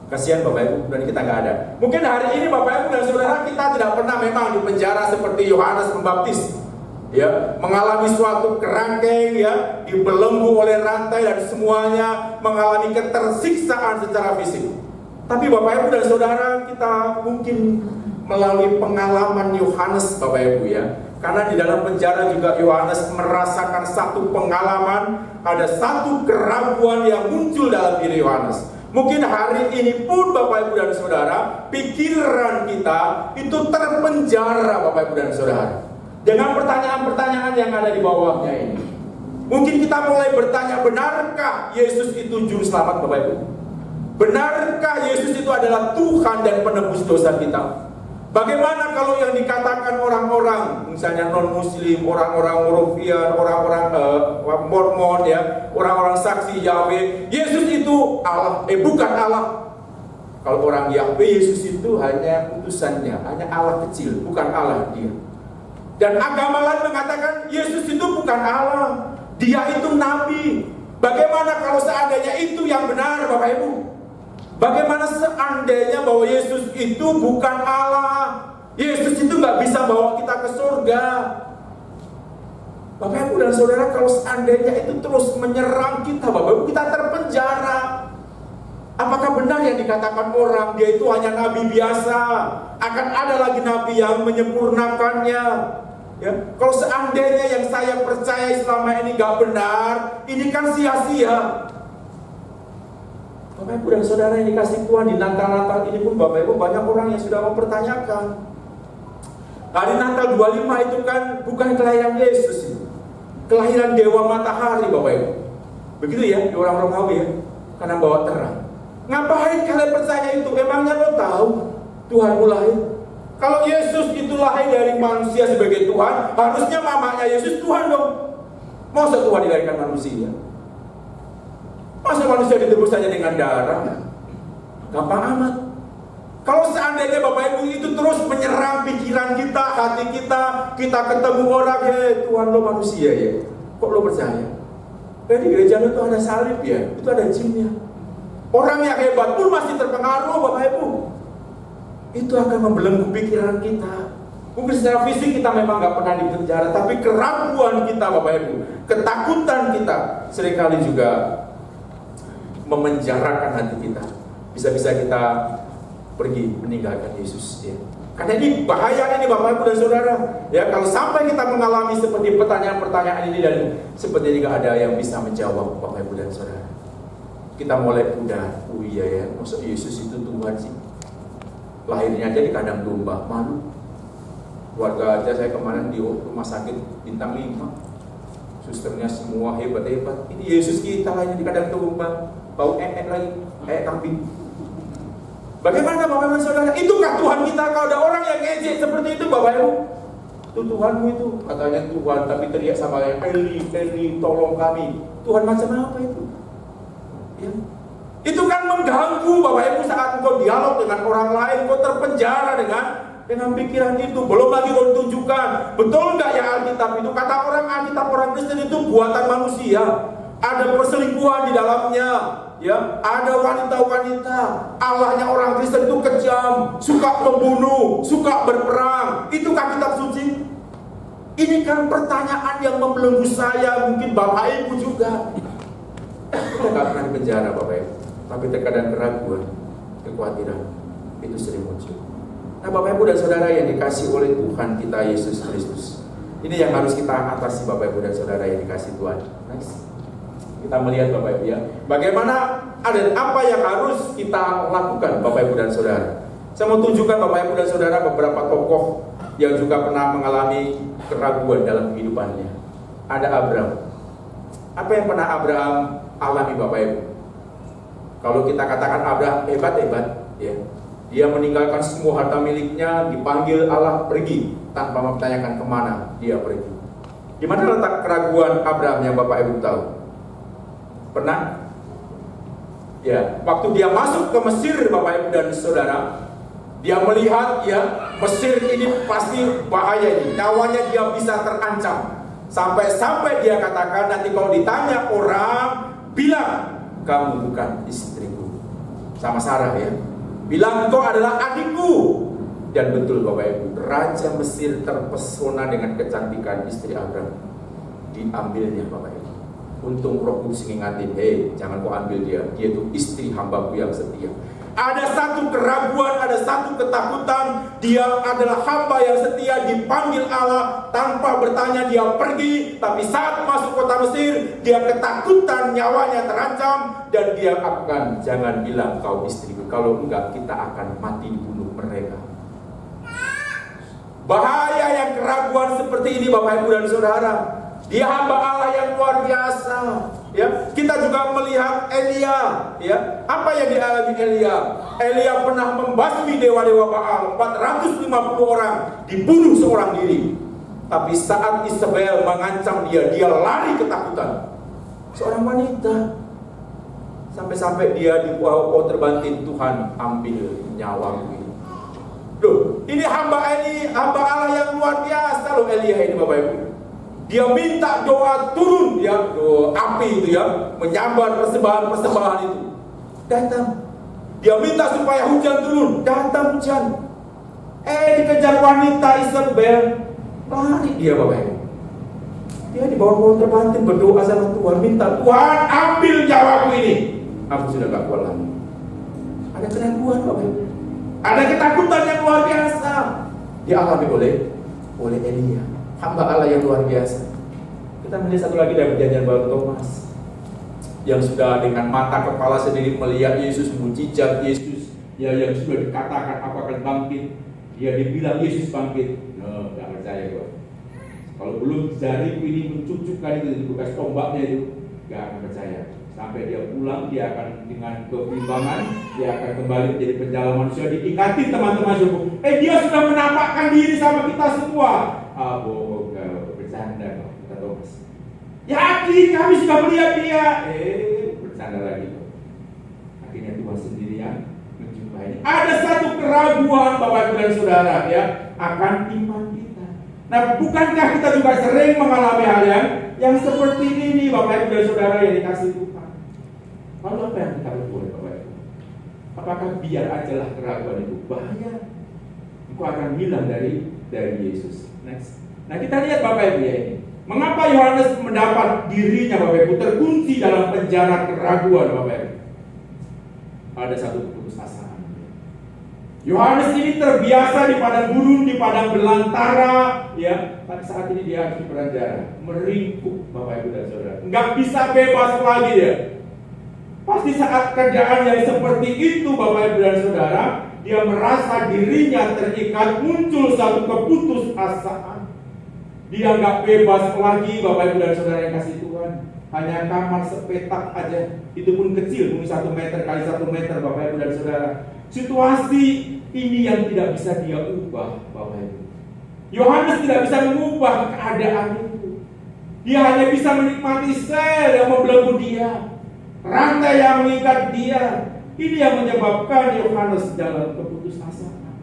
[SPEAKER 3] Kasihan Bapak Ibu, dan kita nggak ada. Mungkin hari ini Bapak Ibu dan Saudara kita tidak pernah memang di penjara seperti Yohanes Pembaptis, ya, mengalami suatu kerangkeng, ya, dibelenggu oleh rantai dan semuanya mengalami ketersiksaan secara fisik. Tapi Bapak Ibu dan Saudara kita mungkin melalui pengalaman Yohanes, Bapak Ibu ya. Karena di dalam penjara juga Yohanes merasakan satu pengalaman, ada satu keraguan yang muncul dalam diri Yohanes. Mungkin hari ini pun Bapak Ibu dan Saudara, pikiran kita itu terpenjara Bapak Ibu dan Saudara, dengan pertanyaan-pertanyaan yang ada di bawahnya ini. Mungkin kita mulai bertanya, benarkah Yesus itu juru selamat Bapak Ibu? Benarkah Yesus itu adalah Tuhan dan penebus dosa kita? Bagaimana kalau yang dikatakan orang-orang, misalnya non-muslim, orang-orang Moravian, orang-orang Mormon ya, orang-orang saksi Yahweh, Yesus itu Allah, bukan Allah. Kalau orang Yahweh, Yesus itu hanya utusannya, hanya Allah kecil, bukan Allah dia. Dan agama lain mengatakan Yesus itu bukan Allah, dia itu nabi. Bagaimana kalau seandainya itu yang benar Bapak Ibu? Bagaimana seandainya bahwa Yesus itu bukan Allah? Yesus itu nggak bisa bawa kita ke surga. Bapak Ibu dan Saudara, kalau seandainya itu terus menyerang kita, Bapak Ibu, kita terpenjara. Apakah benar yang dikatakan orang, dia itu hanya nabi biasa? Akan ada lagi nabi yang menyempurnakannya. Ya, kalau seandainya yang saya percaya selama ini nggak benar, ini kan sia-sia. Bapak Ibu dan Saudara yang dikasih Tuhan, di Natal-Natal ini pun Bapak Ibu banyak orang yang sudah mempertanyakan. Hari Natal 25 itu kan bukan kelahiran Yesus itu. Kelahiran Dewa Matahari Bapak Ibu. Begitu ya, di orang Romawi ya. Karena bawa terang. Ngapain kalian percaya itu? Emangnya lo tahu Tuhan lahir? Kalau Yesus itu lahir dari manusia sebagai Tuhan, harusnya mamanya Yesus Tuhan dong. Masa Tuhan dilahirkan manusia? Masa manusia ditebus saja dengan darah? Gampang amat. Kalau seandainya Bapak Ibu itu terus menyerang pikiran kita, hati kita, kita ketemu orang, Tuhan lo manusia ya, kok lo percaya? Di gereja lo itu ada salib ya, itu ada jinnya. Orang yang hebat pun masih terpengaruh Bapak Ibu. Itu akan membelenggu pikiran kita. Mungkin secara fisik kita memang gak pernah di penjara, tapi keraguan kita Bapak Ibu, ketakutan kita seringkali juga memenjarakan hati kita. Bisa-bisa kita pergi meninggalkan Yesus ya. Karena ini bahaya ini Bapak Ibu dan Saudara ya, kalau sampai kita mengalami seperti pertanyaan-pertanyaan ini dan seperti tidak ada yang bisa menjawab Bapak Ibu dan Saudara, kita mulai pudar. Oh iya ya, maksud Yesus itu Tuhan sih, lahirnya aja di kandang domba, malu. Keluarga aja saya kemarin di rumah sakit bintang 5, susternya semua hebat-hebat. Ini Yesus kita lahirnya di kandang domba, bau lagi, kambing. Bagaimana Bapak Ibu Saudara? Itukah Tuhan kita? Kalau ada orang yang ngejek seperti itu Bapak Ibu, itu Tuhanmu itu, katanya Tuhan, tapi teriak sama yang Eli, tolong kami. Tuhan macam apa itu? Ya. Itu kan mengganggu Bapak Ibu saat engkau dialog dengan orang lain, engkau terpenjara dengan pikiran itu. Belum lagi kau tunjukkan, betul nggak ya Alkitab itu? Kata orang Alkitab, orang Kristen itu buatan manusia. Ada perselingkuhan di dalamnya, ya. Ada wanita-wanita. Allahnya orang Kristen itu kejam, suka membunuh, suka berperang. Itukah kitab suci? Ini kan pertanyaan yang membelenggu saya, mungkin Bapak Ibu juga. Kita nggak pernah di penjara Bapak Ibu, tapi terkadang keraguan, kekhawatiran itu sering muncul. Nah Bapak Ibu dan Saudara yang dikasih oleh Tuhan kita Yesus Kristus, ini yang harus kita atasi Bapak Ibu dan Saudara yang dikasih Tuhan. Next. Kita melihat Bapak Ibu ya, bagaimana ada apa yang harus kita lakukan Bapak Ibu dan Saudara. Saya mau tunjukkan Bapak Ibu dan Saudara beberapa tokoh yang juga pernah mengalami keraguan dalam kehidupannya. Ada Abraham. Apa yang pernah Abraham alami Bapak Ibu? Kalau kita katakan Abraham hebat-hebat ya, dia meninggalkan semua harta miliknya, dipanggil Allah pergi tanpa mempertanyakan kemana dia pergi. Di mana letak keraguan Abraham yang Bapak Ibu tahu? Pernah? Ya, waktu dia masuk ke Mesir Bapak Ibu dan Saudara, dia melihat ya Mesir ini pasti bahaya ini, nyawanya dia bisa terancam. Sampai dia katakan, nanti kalau ditanya orang, bilang kamu bukan istriku. Sama Sarah ya, bilang kau adalah adikku. Dan betul Bapak Ibu, Raja Mesir terpesona dengan kecantikan istri Abraham. Diambilnya Bapak Ibu. Untung Roh Kudus ngingatin, jangan kau ambil dia itu istri hambaku yang setia. Ada satu keraguan, ada satu ketakutan. Dia adalah hamba yang setia, dipanggil Allah tanpa bertanya, dia pergi. Tapi saat masuk kota Mesir, dia ketakutan, nyawanya terancam. Dan dia akan, jangan bilang kau istriku, kalau enggak kita akan mati dibunuh mereka. Bahaya yang keraguan seperti ini Bapak Ibu dan Saudara. Dia hamba Allah yang luar biasa. Ya, kita juga melihat Elia. Ya, apa yang dialami Elia? Elia pernah membasmi dewa-dewa Baal. 450 orang dibunuh seorang diri. Tapi saat Isabel mengancam dia lari ketakutan. Seorang wanita. Sampai-sampai dia dibawa pohon terbanting, Tuhan ambil nyawaku ini. Loh, ini hamba Allah yang luar biasa loh Elia ini Bapak Ibu. Dia minta doa turun ya, doa api itu ya, menyambar persembahan itu. Datang. Dia minta supaya hujan turun, datang hujan. Dikejar wanita Isabel, lari dia Bapak Ibu. Dia di bawah pohon terbanting berdoa sama Tuhan, minta Tuhan ambil nyawaku ini. Aku sudah gak kuat lagi. Ada keraguan Bapak Ibu. Ada ketakutan yang luar biasa dialami oleh Elia, hamba Allah yang luar biasa. Kita melihat satu lagi dari perjanjian baru, Thomas, yang sudah dengan mata kepala sendiri melihat Yesus, mujizat Yesus, ya yang sudah dikatakan aku akan bangkit. Dia dibilang Yesus bangkit. No, gak percaya gua. Kalau belum jariku ini mencucukkan itu bekas tombaknya itu, gak akan percaya. Sampai dia pulang, dia akan dengan kebimbangan, dia akan kembali menjadi penjala manusia, diingati teman-teman suku. Dia sudah menampakkan diri sama kita semua. Bohong kau, bercanda kau, kata Thomas. Yakin kami sudah melihat dia. Bercanda lagi kau. Akhirnya Tuhan sendiri yang menjumpai. Ada satu keraguan Bapak Ibu dan Saudara ya akan iman kita. Nah, bukankah kita juga sering mengalami hal yang seperti ini Bapak Ibu dan Saudara yang dikasih Tuhan? Lalu apa yang kita lakukan Bapak Ibu? Apakah biar ajalah keraguan itu? Bahaya. Engkau akan hilang dari Yesus. Next. Nah kita lihat Bapak Ibu ya ini. Mengapa Yohanes mendapat dirinya Bapak Ibu terkunci dalam penjara keraguan Bapak Ibu? Ada satu keputusasaan. Yohanes ini terbiasa di padang gurun, di padang belantara, ya. Tapi saat ini dia harus di penjara, meringkuk Bapak Ibu dan Saudara. Nggak bisa bebas lagi dia. Pasti saat kerjaan yang seperti itu Bapak Ibu dan Saudara, dia merasa dirinya terikat, muncul satu keputusasaan. Dia nggak bebas lagi Bapak Ibu dan Saudara yang kasih Tuhan. Hanya kamar sepetak aja, itu pun kecil, mungkin 1 meter kali 1 meter Bapak Ibu dan Saudara. Situasi ini yang tidak bisa dia ubah Bapak Ibu. Yohanes tidak bisa mengubah keadaan itu. Dia hanya bisa menikmati sel yang membelenggu dia, rantai yang mengikat dia. Ini yang menyebabkan Yohanes dalam keputusasaan,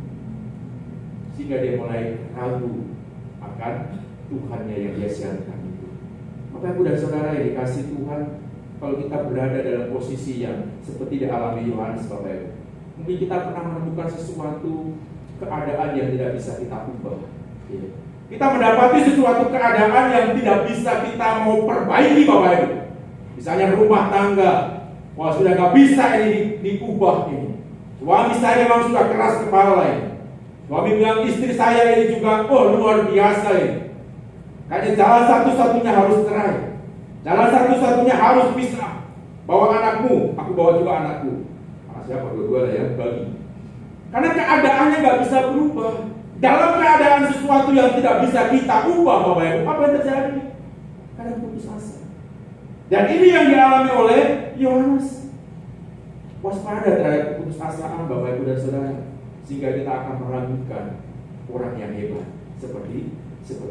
[SPEAKER 3] sehingga dia mulai ragu akan Tuhannya yang dia siarkan itu. Bapak Ibu dan Saudara yang dikasih Tuhan, kalau kita berada dalam posisi yang seperti dialami Yohanes Bapak Ibu, mungkin kita pernah menemukan sesuatu keadaan yang tidak bisa kita ubah. Kita mendapati sesuatu keadaan yang tidak bisa kita mau perbaiki Bapak Ibu. Misalnya rumah tangga, wah sudah gak bisa ini diubah ini. Suami saya memang sudah keras kepala ini. Suami bilang istri saya ini juga, luar biasa ini. Kayaknya jalan satu-satunya harus cerai. Jalan satu-satunya harus pisah. Bawa anakmu, aku bawa juga anakku. Siapa dua-dua lah ya, bagi. Karena keadaannya gak bisa berubah. Dalam keadaan sesuatu yang tidak bisa kita ubah Bapak Ibu, apa yang terjadi? Karena putus asa. Dan ini yang dialami oleh Yohanes. Waspada terhadap keputusasaan Bapak Ibu dan Saudara, sehingga kita akan meragukan orang yang hebat seperti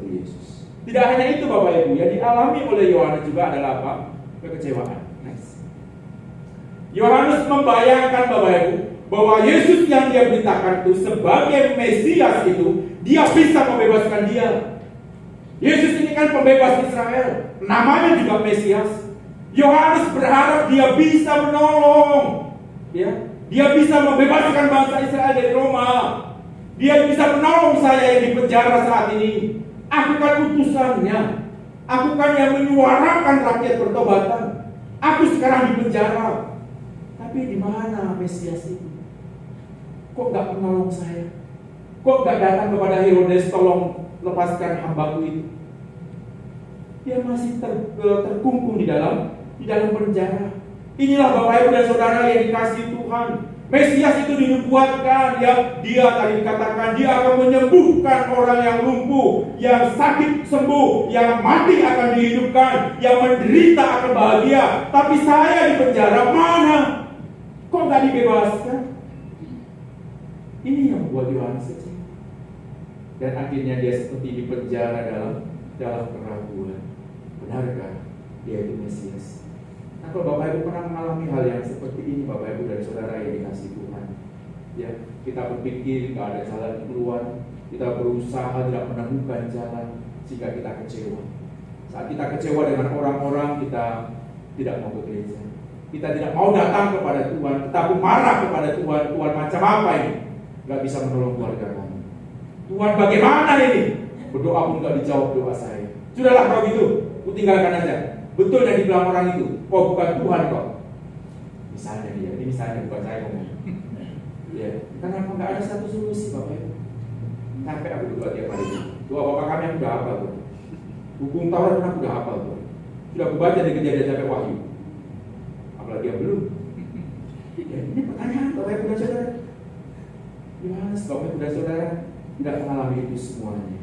[SPEAKER 3] Yesus. Tidak hanya itu Bapak Ibu, yang dialami oleh Yohanes juga adalah apa? Kekecewaan. Next. Yohanes membayangkan Bapak Ibu bahwa Yesus yang dia beritakan itu sebagai Mesias itu, dia bisa membebaskan dia. Yesus ini kan pembebas Israel, namanya juga Mesias. Yohanes berharap dia bisa menolong, ya, dia bisa membebaskan bangsa Israel dari Roma. Dia bisa menolong saya yang di penjara saat ini. Aku kan utusannya, aku kan yang menyuarakan rakyat bertobatan. Aku sekarang di penjara. Tapi di mana Mesias itu? Kok nggak menolong saya? Kok nggak datang kepada Herodes, tolong lepaskan hambaku itu? Dia masih terkungkung di dalam penjara. Inilah Bapak Ibu dan Saudara yang dikasihi Tuhan. Mesias itu dinubuatkan, dia tadi dikatakan dia akan menyembuhkan orang yang lumpuh, yang sakit sembuh, yang mati akan dihidupkan, yang menderita akan bahagia. Tapi saya di penjara, mana? Kok nggak dibebaskan? Ini yang membuat Yohanes kecewa. Dan akhirnya dia seperti di penjara dalam keraguan. Benarkah dia itu Mesias? Nah, kalau Bapak Ibu pernah mengalami hal yang seperti ini, Bapak Ibu dan Saudara yang dikasihi Tuhan, ya, kita berpikir nggak ada jalan keluar, kita berusaha tidak menemukan jalan, sehingga kita kecewa. Saat kita kecewa dengan orang-orang, kita tidak mau ke gereja, kita tidak mau datang kepada Tuhan, kita pun marah kepada Tuhan. Tuhan macam apa ini? Nggak bisa menolong keluarga kami. Tuhan bagaimana ini? Berdoa pun nggak dijawab doa saya. Sudahlah kalau gitu, ku tinggalkan aja. Betul yang dibilang orang itu, oh bukan Tuhan kok. Misalnya dia, ini misalnya bukan saya ngomong. Ya, karena nggak ada satu solusi Bapak Ibu. Sampai aku berdoa tiap hari. Doa Bapak kami yang udah hafal tuh. Hukum Taurat pun aku udah hafal tuh. Sudah aku baca dari Kejadian sampai Wahyu. Apalagi yang belum. Ya, ini pertanyaan Bapak Ibu dan Saudara. Yohanes Bapak Ibu dan Saudara tidak mengalami itu semuanya.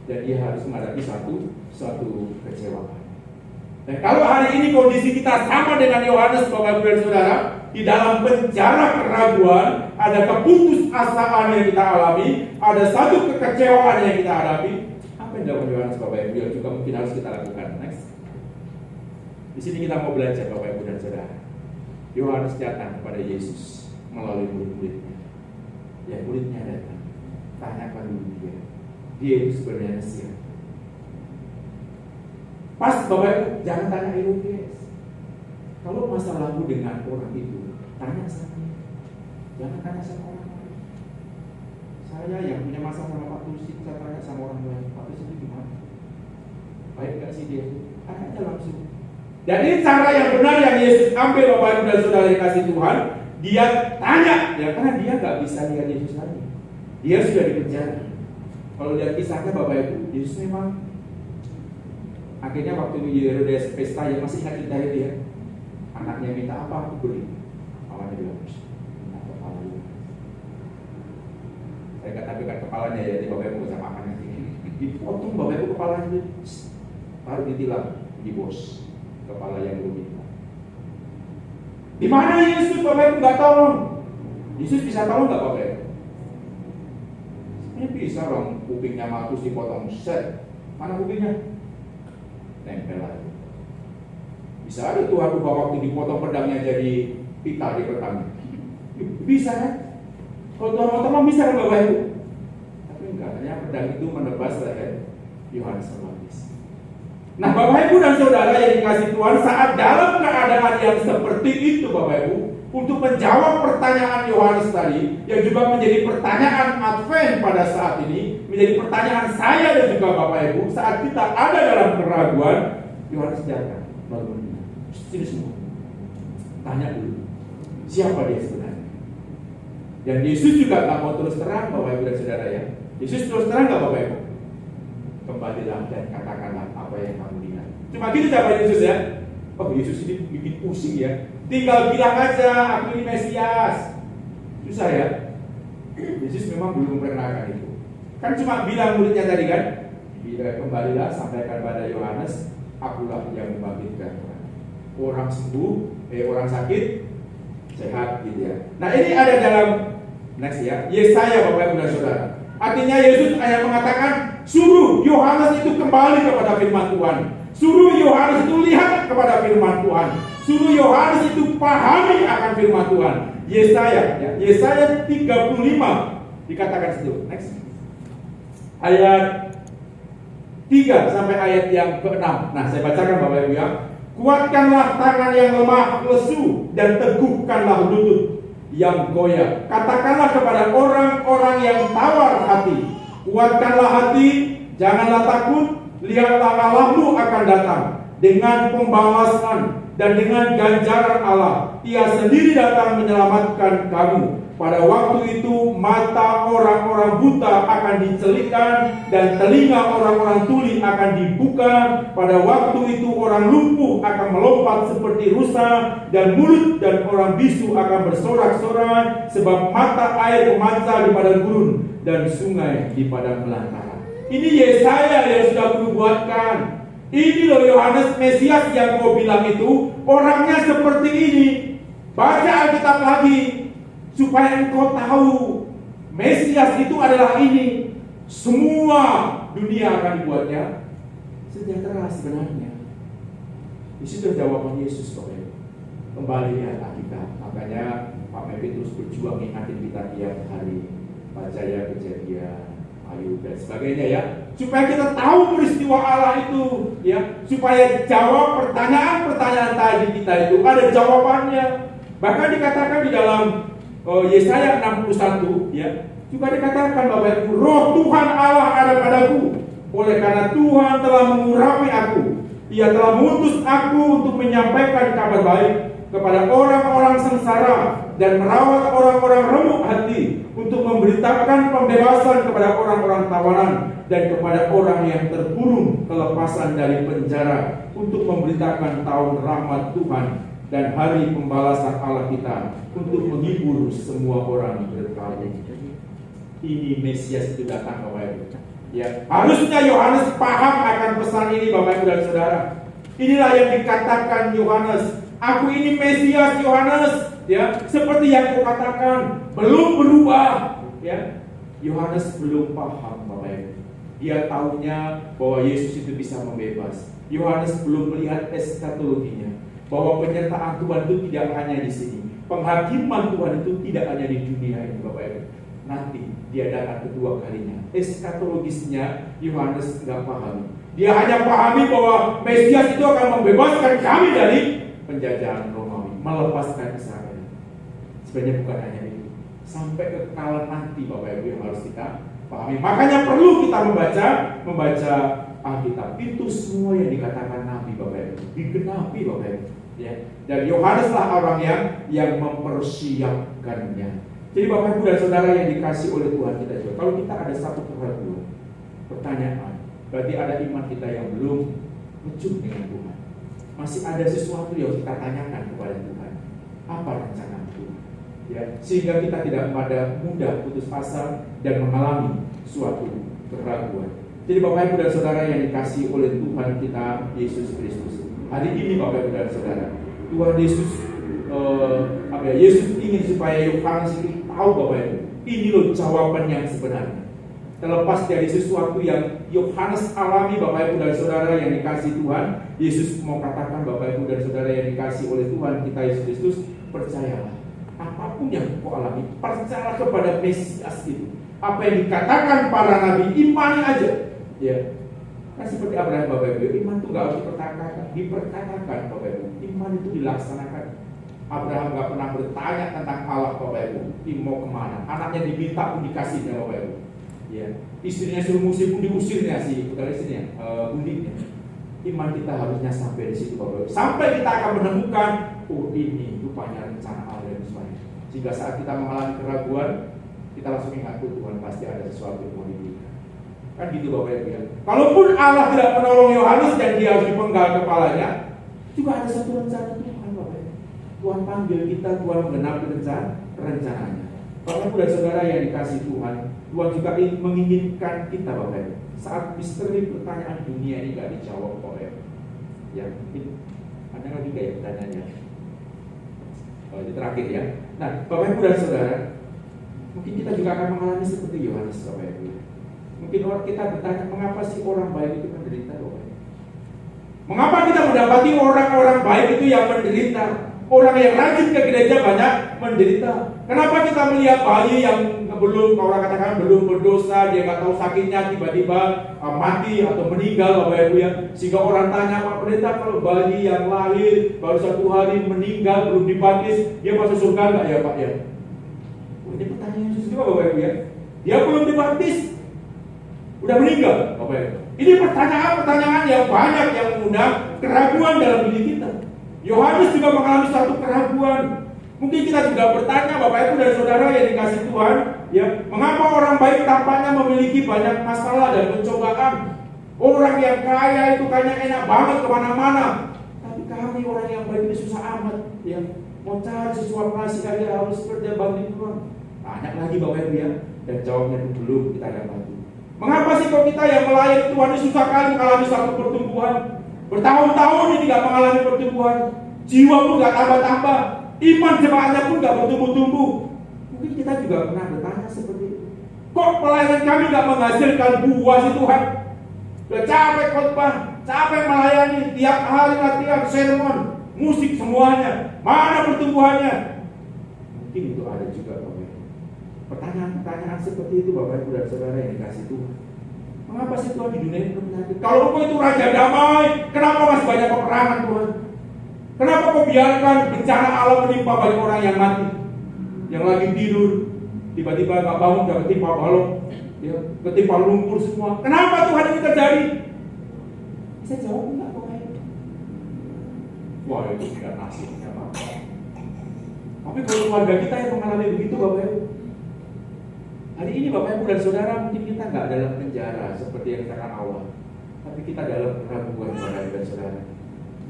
[SPEAKER 3] Dan dia harus menghadapi suatu kecewaan. Dan kalau hari ini kondisi kita sama dengan Yohanes, Bapak Ibu dan Saudara, di dalam penjara keraguan, ada keputusasaan yang kita alami, ada satu kekecewaan yang kita hadapi. Apa yang dilakukan Yohanes, Bapak Ibu, yang juga mungkin harus kita lakukan? Next. Di sini kita mau belajar, Bapak Ibu dan Saudara. Yohanes datang kepada Yesus melalui murid-muridnya. Ya, muridnya datang, tanyakan dulu dia itu sebenarnya siapa? Pas Bapak Ibu, jangan tanya Herodes. Kalau masalahmu dengan orang itu, tanya sama dia. Jangan tanya sama orang lain. Saya yang punya masalah sama Pak Tulsi, saya tanya sama orang lain. Pak Tulsi itu gimana? Baik gak sih dia? Tanya aja langsung. Dan ini cara yang benar yang Yesus ambil, Bapak Ibu dan Saudara yang kasih Tuhan. Dia tanya, ya karena dia gak bisa lihat Yesus lagi. Dia sudah di penjara. Kalau lihat kisahnya Bapak Ibu, Yesus memang akhirnya waktu Herodes pesta, yang masih ingat cerita itu ya, anaknya minta apa aku beri, awalnya bilang minta kepala lu. Saya katakan kepalanya ya, di Bapak Ibu bisa makan nanti. Dipotong Bapak Ibu kepalanya, baru ditilang di bos kepala yang belum minta. Di mana Yesus Bapak Ibu nggak tolong? Yesus bisa tolong nggak Bapak Ibu? Ini bisa dong, kupingnya matus dipotong set, mana kupingnya? Nempel lagi. Bisa ada Tuhan ubah waktu dipotong pedangnya jadi pita di pedangnya. Bisa kan? Kalau Tuhan mau tolong bisa kan Bapak Ibu? Tapi enggak, hanya pedang itu menebas leher Yohanes Pembaptis. Nah Bapak Ibu dan Saudara yang dikasih Tuhan, saat dalam keadaan yang seperti itu Bapak Ibu, untuk menjawab pertanyaan Yohanes tadi, yang juga menjadi pertanyaan Advent pada saat ini, menjadi pertanyaan saya dan juga Bapak Ibu, saat kita ada dalam keraguan, Yohanes datang lalu sini semua, tanya dulu siapa dia sebenarnya. Dan Yesus juga nggak mau terus terang Bapak Ibu dan Saudara ya. Yesus terus terang nggak Bapak Ibu? Kembalilah dan katakanlah apa yang kamu lihat. Cuma gitu jawaban Yesus ya. Oh Yesus ini bikin pusing ya. Tinggal bilang aja aku ini Mesias. Susah ya. Yesus memang belum memperkenalkan itu. Kan cuma bilang muridnya tadi kan, kembalilah sampaikan pada Yohanes, akulah yang membangkitkan orang sembuh, orang sakit sehat gitu ya. Nah ini ada dalam next ya, Yesaya Bapak Ibu dan Saudara. Artinya Yesus hanya mengatakan suruh Yohanes itu kembali kepada firman Tuhan. Suruh Yohanes itu lihat kepada firman Tuhan. Suruh Yohanes itu pahami akan firman Tuhan. Yesaya, ya, Yesaya 35 dikatakan situ. Next. Ayat 3 sampai ayat yang ke-6. Nah, saya bacakan Bapak Ibu ya. Kuatkanlah tangan yang lemah lesu dan teguhkanlah lutut yang goyah. Katakanlah kepada orang-orang yang tawar hati, kuatkanlah hati, janganlah takut. Lihatlah Allahmu akan datang dengan pembalasan dan dengan ganjaran Allah. Ia sendiri datang menyelamatkan kamu.
[SPEAKER 8] Pada waktu itu mata orang-orang buta akan dicelikan dan telinga orang-orang tuli akan dibuka. Pada waktu itu orang lumpuh akan melompat seperti rusa dan mulut dan orang bisu akan bersorak-sorai, sebab mata air memancar di padang gurun dan sungai di padang belantara. Ini Yesaya yang sudah kubuatkan. Ini loh Yohanes Mesias yang kau bilang itu orangnya seperti ini. Baca Alkitab lagi supaya engkau tahu Mesias itu adalah ini. Semua dunia akan dibuatnya sejahtera sebenarnya. Di situ jawaban Yesus, Bapak. Kembali lihat Alkitab. Makanya Pak Mepi terus berjuang ingatin kita tiap hari. Baca ya Kejadian, Ayub dan sebagainya ya, supaya kita tahu peristiwa Allah itu ya, supaya jawab pertanyaan-pertanyaan tadi kita itu ada jawabannya. Bahkan dikatakan di dalam Yesaya 61 ya, juga dikatakan Bapak Ibu, roh Tuhan Allah ada padaku, oleh karena Tuhan telah mengurapi aku. Ia telah mengutus aku untuk menyampaikan kabar baik kepada orang-orang sengsara dan merawat orang-orang remuk hati, untuk memberitakan pembebasan kepada orang-orang tawanan dan kepada orang yang terkurung kelepasan dari penjara, untuk memberitakan tahun rahmat Tuhan dan hari pembalasan Allah kita, untuk menghibur semua orang berkabung. Ini Mesias itu datang, Bapak Ibu. Ya, harusnya Yohanes paham akan pesan ini, Bapak Ibu dan Saudara. Inilah yang dikatakan Yohanes. Aku ini Mesias, Yohanes. Ya, seperti yang kau katakan, belum berubah. Ya, Yohanes belum paham, Bapak Ibu. Dia tahunya bahwa Yesus itu bisa membebas. Yohanes belum melihat eskatologinya, bahwa penyertaan Tuhan itu tidak hanya di sini. Penghakiman Tuhan itu tidak hanya di dunia ini, Bapak Ibu. Nanti dia datang kedua kalinya. Eskatologisnya Yohanes tidak pahami. Dia hanya pahami bahwa Mesias itu akan membebaskan kami dari penjajahan Romawi, melepaskan Israel. Sebenarnya bukan hanya itu, sampai kekekalan nanti, Bapak Ibu, yang harus kita pahami. Makanya perlu kita membaca Alkitab. Itu semua yang dikatakan Nabi, Bapak Ibu, digenapi, Bapak Ibu. Ya. Dan Yohaneslah orang yang mempersiapkannya. Jadi Bapak Ibu dan Saudara yang dikasih oleh Tuhan kita juga, kalau kita ada satu keraguan, pertanyaan, berarti ada iman kita yang belum mencur dengan Tuhan. Masih ada sesuatu yang kita tanyakan kepada Tuhan. Apa rencana Tuhan? Ya, sehingga kita tidak pada mudah putus asa dan mengalami suatu keraguan. Jadi Bapak Ibu dan Saudara yang dikasih oleh Tuhan kita Yesus Kristus, hari ini Bapak Ibu dan Saudara, Tuhan Yesus Yesus ingin supaya Yohanes ini tahu, Bapak Ibu, ini loh jawaban yang sebenarnya. Terlepas dari sesuatu yang Yohanes alami, Bapak Ibu dan Saudara yang dikasih Tuhan, Yesus mau katakan, Bapak Ibu dan Saudara yang dikasih oleh Tuhan kita Yesus Kristus, percayalah. Apapun yang kau alami, percayalah kepada Mesias itu. Apa yang dikatakan para nabi, imani aja. Ya, kan seperti Abraham, Bapak Ibu, iman itu nggak harus diperkatakan, Bapak Ibu. Iman itu dilaksanakan. Abraham nggak pernah bertanya tentang Allah, Bapak Ibu. Dia mau kemana? Anaknya diminta pun dikasihnya, Bapak Ibu. Ya, istrinya suruh musir pun diusirnya sih, bukan istrinya, bundiknya. Iman kita harusnya sampai di situ, Bapak Ibu. Sampai kita akan menemukan, oh ini rupanya rencana Allah dan sebagainya. Sehingga saat kita mengalami keraguan, kita langsung ingat, Tuhan pasti ada sesuatu yang mau diberikan. Kan gitu, Bapak Ibu ya. Kalaupun Allah tidak menolong Yohanes dan dia harus dipenggal kepalanya, juga ada satu rencana Tuhan, Bapak Ibu. Tuhan panggil kita, Tuhan menggenapi rencananya. Bapak Ibu dan Saudara yang dikasih Tuhan, Tuhan juga menginginkan kita, Bapak Ibu, saat misteri pertanyaan dunia ini gak dijawab, Bapak Ibu. Ya, mungkin ada lagi kayak pertanyaannya. Itu terakhir ya. Nah, Bapak Ibu dan Saudara, mungkin kita juga akan mengalami seperti Yohanes, Bapak Ibu. Mungkin orang kita bertanya, mengapa sih orang baik itu menderita, Bapak Ibu? Mengapa kita mendapati orang-orang baik itu yang menderita? Orang yang rajin ke gereja banyak menderita. Kenapa kita melihat bayi yang belum, orang katakan belum berdosa, dia nggak tahu sakitnya, tiba-tiba mati atau meninggal, Bapak Ibu ya? Sehingga orang tanya, Pak Pendeta, kalau bayi yang lahir baru 1 hari meninggal, belum dibaptis, dia masuk surga nggak ya, Pak ya? Ini pertanyaan Yesus juga, Bapak Ibu ya? Dia belum dibaptis, udah meninggal, Bapak Ibu. Ini pertanyaan-pertanyaan yang banyak yang mengundang keraguan dalam diri kita. Yohanes juga mengalami satu keraguan. Mungkin kita juga bertanya, Bapak Ibu dan Saudara yang dikasih Tuhan, ya, mengapa orang baik tampaknya memiliki banyak masalah dan pencobaan? Orang yang kaya itu kayaknya enak banget kemana-mana, tapi kami orang yang baik ini susah amat, ya. Mau cari sesuatu kasih aja harus kerja bakti Tuhan. Banyak lagi Bapak Ibu ya, dan jawabnya itu belum kita dapati. Mengapa sih kok kita yang melayani Tuhan ini susah kali mengalami satu pertumbuhan? Bertahun-tahun ini tidak mengalami pertumbuhan, jiwa pun nggak tambah-tambah, iman jemaatnya pun nggak bertumbuh-tumbuh. Mungkin kita juga pernah bertanya seperti itu. Kok pelayanan kami nggak menghasilkan buah sih Tuhan? Udah capek khotbah, capek melayani, tiap hari latihan, sermon, musik semuanya. Mana pertumbuhannya? Mungkin itu ada juga Bapak Ibu. Pertanyaan-pertanyaan seperti itu Bapak Ibu dan Saudara yang dikasih Tuhan. Mengapa sih Tuhan di dunia ini penyakit? Kalau Engkau itu Raja Damai, kenapa masih banyak peperangan Tuhan? Kenapa Kau biarkan bencana alam menimpa banyak orang yang mati? Yang lagi tidur, tiba-tiba nggak bangun, nggak ketimpa balok, ya, ketimpa lumpur semua. Kenapa Tuhan ini terjadi? Bisa jawab enggak Bapak Ibu? Wah, itu tidak nasibnya Pak. Tapi kalau keluarga kita yang mengalami begitu Bapak Ibu, hari ini Bapak Ibu dan Saudara, mungkin kita nggak dalam penjara seperti yang dikatakan awal, tapi kita dalam keraguan Bapak Ibu dan Saudara.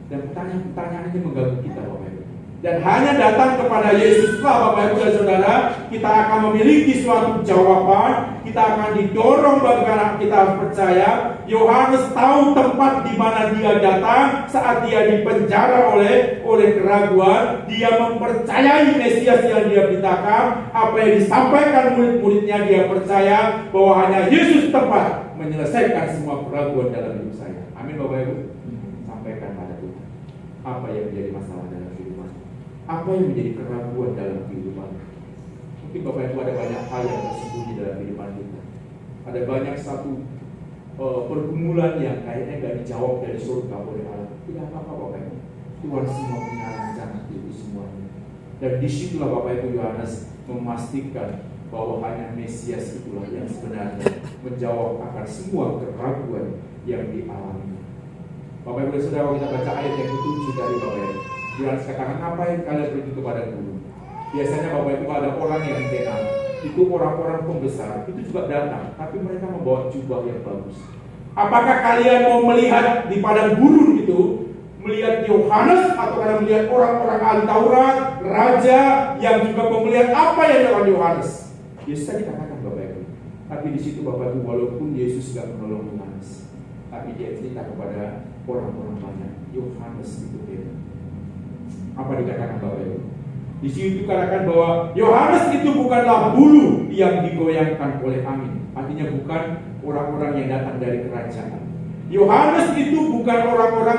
[SPEAKER 8] Dan pertanyaan-pertanyaan ini mengganggu kita Bapak Ibu. Dan hanya datang kepada Yesuslah Bapak Ibu dan Saudara, kita akan memiliki suatu jawaban. Kita akan didorong bagaimana kita harus percaya. Yohanes tahu tempat di mana dia datang saat dia dipenjara oleh keraguan. Dia mempercayai Mesias yang dia beritakan. Apa yang disampaikan murid-muridnya, dia percaya bahwa hanya Yesus tempat menyelesaikan semua keraguan dalam hidup saya. Amin Bapak Ibu. Sampaikan pada Tuhan apa yang menjadi masalah dalam kehidupan, apa yang menjadi keraguan dalam kehidupan. Mungkin Bapak Ibu ada banyak hal yang tersembunyi dalam kehidupan kita. Ada banyak satu pergumulan yang kayaknya gak dijawab dari surga oleh Allah. Tidak apa-apa Bapak Ibu, Tuhan semua punya rencana itu semuanya. Dan disitulah Bapak Ibu Yohanes memastikan bahwa hanya Mesias itulah yang sebenarnya menjawab akan semua keraguan yang dialami. Bapak Ibu dan Saudara, kita baca ayat yang ke-7 dari Bapak Ibu. Yohanes katakan, ngapain kalian pergi kepada guru? Biasanya Bapak Ibu ada orang yang tenang, itu orang-orang pembesar, itu juga datang, tapi mereka membawa jubah yang bagus. Apakah kalian mau melihat di padang gurun itu, melihat Yohanes, atau kalian melihat orang-orang ahli Taurat, raja yang juga mau melihat apa yang dilakukan Yohanes? Yesus tadi katakan Bapak Ibu. Tapi di situ Bapak Ibu, walaupun Yesus tidak menolong Yohanes, tapi dia cerita kepada orang-orang banyak, Yohanes itu beda. Apa dikatakan Bapak Ibu? Di situ dikatakan bahwa Yohanes itu bukanlah bulu yang digoyangkan oleh angin. Artinya bukan orang-orang yang datang dari kerajaan. Yohanes itu bukan orang-orang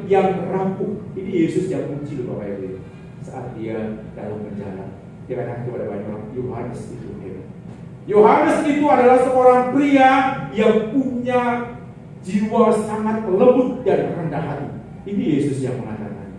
[SPEAKER 8] yang rapuh. Ini Yesus yang muncul Bapak Ibu. Saat dia dalam penjara, dia katakan kepada banyak orang, Yohanes itu hebat. Yohanes itu adalah seorang pria yang punya jiwa sangat lembut dan rendah hati. Ini Yesus yang mengatakan.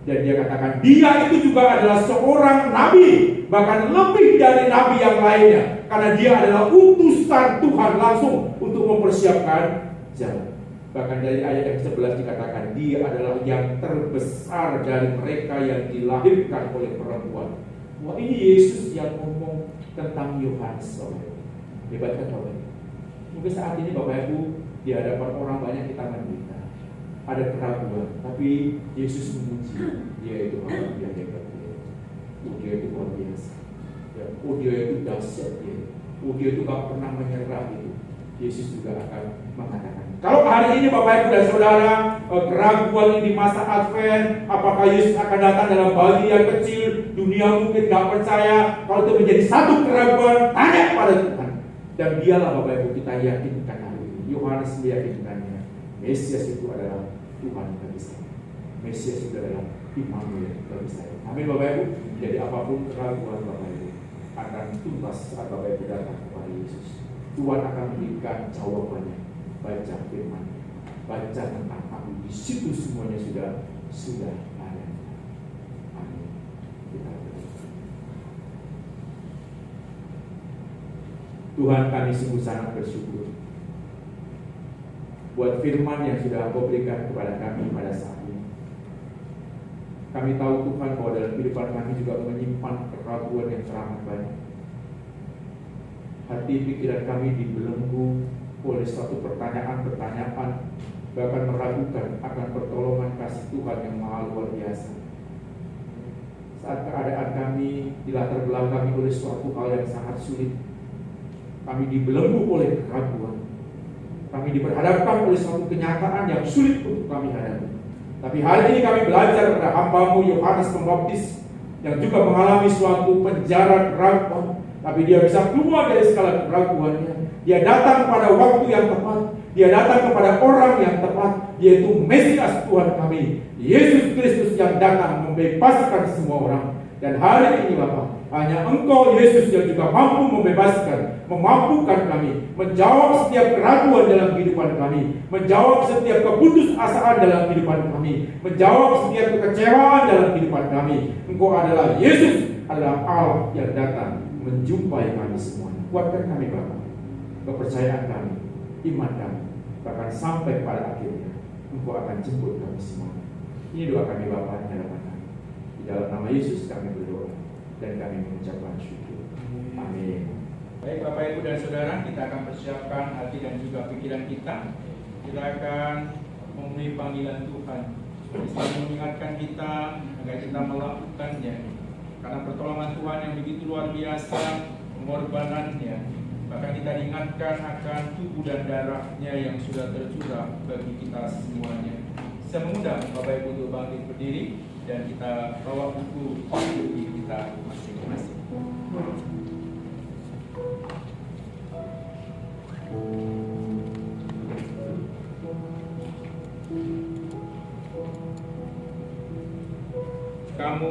[SPEAKER 8] Dan dia katakan, dia itu juga adalah seorang nabi, bahkan lebih dari nabi yang lainnya, karena dia adalah utusan Tuhan langsung untuk mempersiapkan jalan. Bahkan dari ayat yang 11 dikatakan, dia adalah yang terbesar dari mereka yang dilahirkan oleh perempuan. Wah, ini Yesus yang ngomong tentang Yohanes. Hebat kan Bapak? Mungkin saat ini Bapak Ibu di hadapan orang banyak kita menderita, ada keraguan, tapi Yesus memuji dia itu orang yang hebat. Dia itu luar biasa. Ya, dia itu dahsyat dia. Dia itu gak pernah menyerah itu. Yesus juga akan mengatakan. Kalau hari ini Bapak Ibu dan Saudara, keraguan ini di masa Advent, apakah Yesus akan datang dalam bayi yang kecil? Dunia mungkin gak percaya. Kalau itu menjadi satu keraguan, tanya pada Tuhan. Dan dialah Bapak Ibu kita yakinkan hari ini. Yohanes meyakinkannya. Mesias itu adalah Tuhan bagi saya. Mesias itu adalah Immanuel bagi saya. Amin Bapak Ibu. Jadi apapun keraguan Bapak Ibu akan tuntas saat Bapak Ibu datang kepada Yesus. Tuhan akan memberikan jawabannya. Baca firman, baca tentang aku. Di situ semuanya sudah ada. Amin. Kita berdoa. Tuhan, kami sungguh sangat bersyukur buat firman yang sudah Engkau berikan kepada kami pada saat ini. Kami tahu Tuhan bahwa dalam kehidupan kami juga menyimpan keraguan yang teramat banyak. Hati pikiran kami dibelenggu oleh suatu pertanyaan-pertanyaan, bahkan meragukan akan pertolongan kasih Tuhan yang maha luar biasa. Saat keadaan kami dilatar belakangi oleh suatu hal yang sangat sulit, kami dibelenggu oleh keraguan. Kami diperhadapkan oleh suatu kenyataan yang sulit untuk kami hadapi. Tapi hari ini kami belajar pada hamba-Mu Yohanes Pembaptis yang juga mengalami suatu penjara keraguan, tapi dia bisa keluar dari segala keraguannya. Dia datang pada waktu yang tepat. Dia datang kepada orang yang tepat, yaitu Mesias Tuhan kami, Yesus Kristus yang datang membebaskan semua orang. Dan hari ini Bapa, hanya Engkau Yesus yang juga mampu membebaskan, memampukan kami, menjawab setiap keraguan dalam kehidupan kami, menjawab setiap keputusasaan dalam kehidupan kami, menjawab setiap kekecewaan dalam kehidupan kami. Engkau adalah Yesus, adalah Allah yang datang menjumpai kami semuanya. Kuatkan kami Bapa, kepercayaan kami, iman kami, bahkan sampai pada akhirnya Engkau akan jemput kami semua. Ini doa kami Bapa di hadapan kami. Di dalam nama Yesus kami berdoa dan kami mengucapkan syukur. Amin.
[SPEAKER 3] Baik Bapak Ibu dan Saudara, kita akan persiapkan hati dan juga pikiran kita. Kita akan memenuhi panggilan Tuhan. Selalu mengingatkan kita agar kita melakukannya. Karena pertolongan Tuhan yang begitu luar biasa, pengorbanannya, bahkan kita diingatkan akan tubuh dan darahnya yang sudah tercurah bagi kita semuanya. Saya mengundang Bapak Ibu untuk bangkit berdiri dan kita bawa buku kita masing-masing. Kamu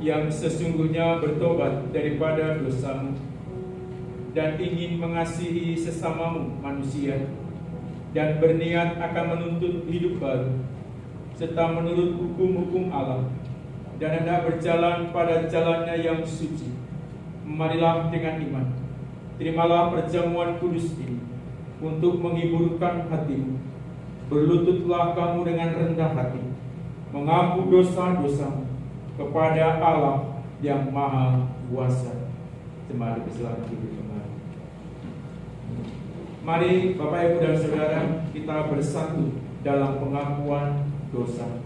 [SPEAKER 3] yang sesungguhnya bertobat daripada dosamu dan ingin mengasihi sesamamu manusia dan berniat akan menuntut hidup baru serta menurut hukum-hukum Allah dan hendak berjalan pada jalannya yang suci, marilah dengan iman terimalah perjamuan kudus ini untuk menghiburkan hatimu. Berlututlah kamu dengan rendah hati, mengaku dosa-dosamu kepada Allah yang Maha Kuasa. Jemaat Islam hidup kembali. Mari Bapak Ibu dan Saudara, kita bersatu dalam pengakuan dosa.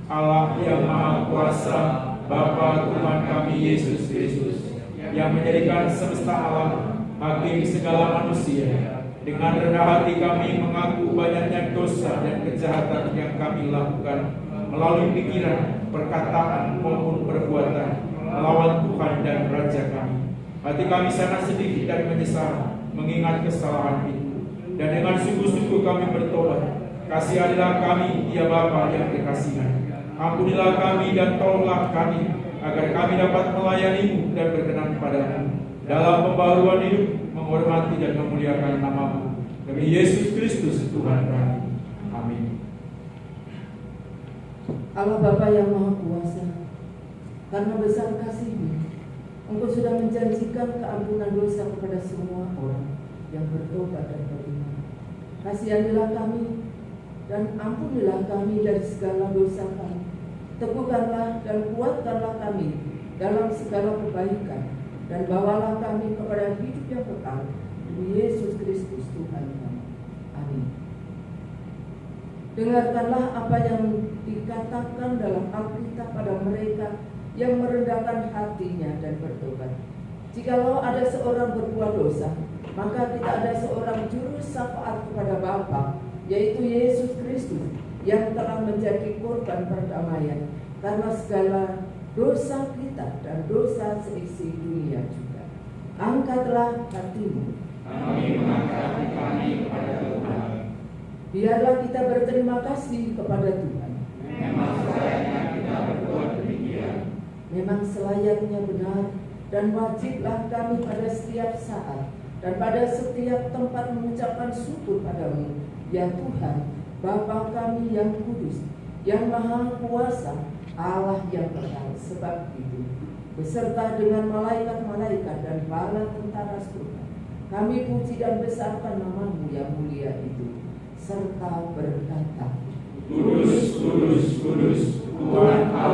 [SPEAKER 3] Allah yang Maha Kuasa, Bapa Tuhan kami Yesus Kristus, yang menjadikan semesta alam, hakim segala manusia, dengan rendah hati kami mengaku banyaknya dosa dan kejahatan yang kami lakukan melalui pikiran, perkataan maupun perbuatan melawan Tuhan dan Raja kami. Hati kami sangat sedih dan menyesal mengingat kesalahan itu, dan dengan sungguh-sungguh kami bertobat. Kasihanilah kami, ya Bapa yang berkasihan. Ampunilah kami dan tolonglah kami, agar kami dapat melayani-Mu dan berkenan padamu dalam pembaharuan hidup, menghormati dan memuliakan nama-Mu. Demi Yesus Kristus Tuhan kami. Amin.
[SPEAKER 9] Allah Bapa yang Maha Kuasa, karena besar kasih-Mu, Engkau sudah menjanjikan keampunan dosa kepada semua orang yang bertobat dan beriman. Kasihanilah kami dan ampunilah kami dari segala dosa kami. Teguhkanlah dan kuatkanlah kami dalam segala kebaikan, dan bawalah kami kepada hidup yang kekal demi Yesus Kristus Tuhan kami. Amin. Dengarkanlah apa yang dikatakan dalam Alkitab pada mereka yang merendahkan hatinya dan bertobat. Jikalau ada seorang berbuat dosa, maka tidak ada seorang juru syafaat kepada Bapa, yaitu Yesus Kristus, yang telah menjadi korban perdamaian karena segala dosa kita dan dosa seisi dunia juga. Angkatlah hatimu.
[SPEAKER 3] Kami mengangkat kami kepada Tuhan.
[SPEAKER 9] Biarlah kita berterima kasih kepada Tuhan.
[SPEAKER 3] Memang selayaknya kita berbuat demikian.
[SPEAKER 9] Memang selayaknya benar dan wajiblah kami pada setiap saat dan pada setiap tempat mengucapkan syukur padamu, ya Tuhan, Bapa kami yang kudus, yang Maha Kuasa, Allah yang kekal. Sebab itu, beserta dengan malaikat-malaikat dan para tentara surga, kami puji dan besarkan nama-Mu yang mulia itu, serta berkata,
[SPEAKER 3] Kudus, kudus, kudus, Tuhan Allah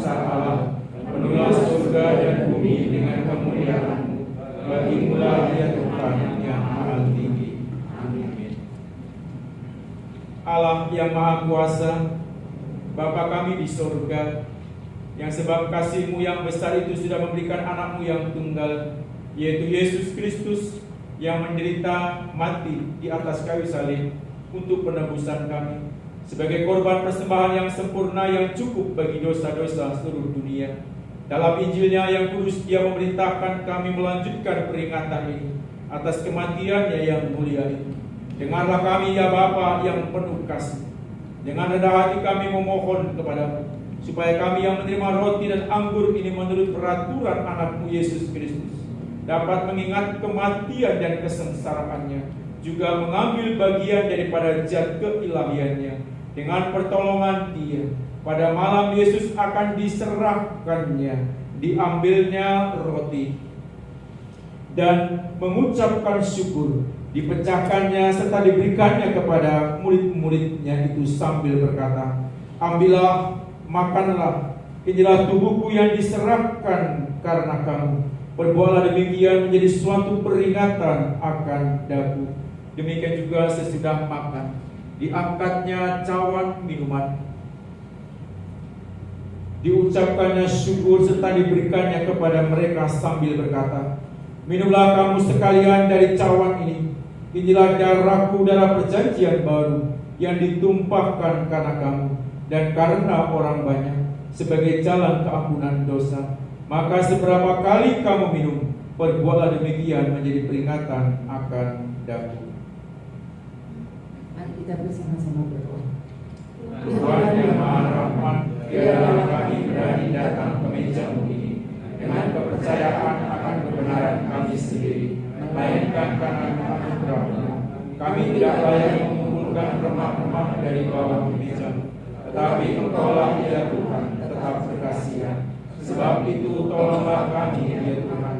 [SPEAKER 8] besar Allah, penuhlah surga dan bumi dengan kemuliaan-Mu. Bagimu-lah ya Tuhan yang maha tinggi. Amin. Allah yang maha kuasa, Bapa kami di surga, yang sebab kasih-Mu yang besar itu sudah memberikan anak-Mu yang tunggal, yaitu Yesus Kristus, yang menderita mati di atas kayu salib untuk penebusan kami, sebagai korban persembahan yang sempurna yang cukup bagi dosa-dosa seluruh dunia. Dalam Injilnya yang kudus, Dia memerintahkan kami melanjutkan peringatan ini atas kematiannya yang mulia itu. Dengarlah kami ya Bapa yang penuh kasih. Dengan rendah hati kami memohon kepada-Mu, supaya kami yang menerima roti dan anggur ini menurut peraturan anak-Mu Yesus Kristus dapat mengingat kematian dan kesengsaraannya, juga mengambil bagian daripada zat keilahiannya. Dengan pertolongan Dia, pada malam Yesus akan diserahkannya, diambilnya roti dan mengucapkan syukur, dipecahkannya serta diberikannya kepada murid-muridnya itu sambil berkata, "Ambillah, makanlah, inilah tubuhku yang diserahkan karena kamu. Perbuatlah demikian menjadi suatu peringatan akan daku." Demikian juga sesudah makan, diangkatnya cawan minuman, diucapkannya syukur serta diberikannya kepada mereka sambil berkata, "Minumlah kamu sekalian dari cawan ini. Inilah darahku, darah perjanjian baru, yang ditumpahkan karena kamu dan karena orang banyak, sebagai jalan keampunan dosa. Maka seberapa kali kamu minum, perbuatlah demikian menjadi peringatan akan daku."
[SPEAKER 9] Mari kita bersama-sama berdoa.
[SPEAKER 8] Tuhan yang maha rahman, biarlah kami berani datang ke meja-Mu ini dengan kepercayaan akan kebenaran kami sendiri, melainkan karena anugerah-Mu. Kami tidak layak mengumpulkan remah-remah dari bawah meja-Mu, tetapi Engkaulah ya Tuhan tetap berkasihan. Sebab itu tolonglah kami ya Tuhan,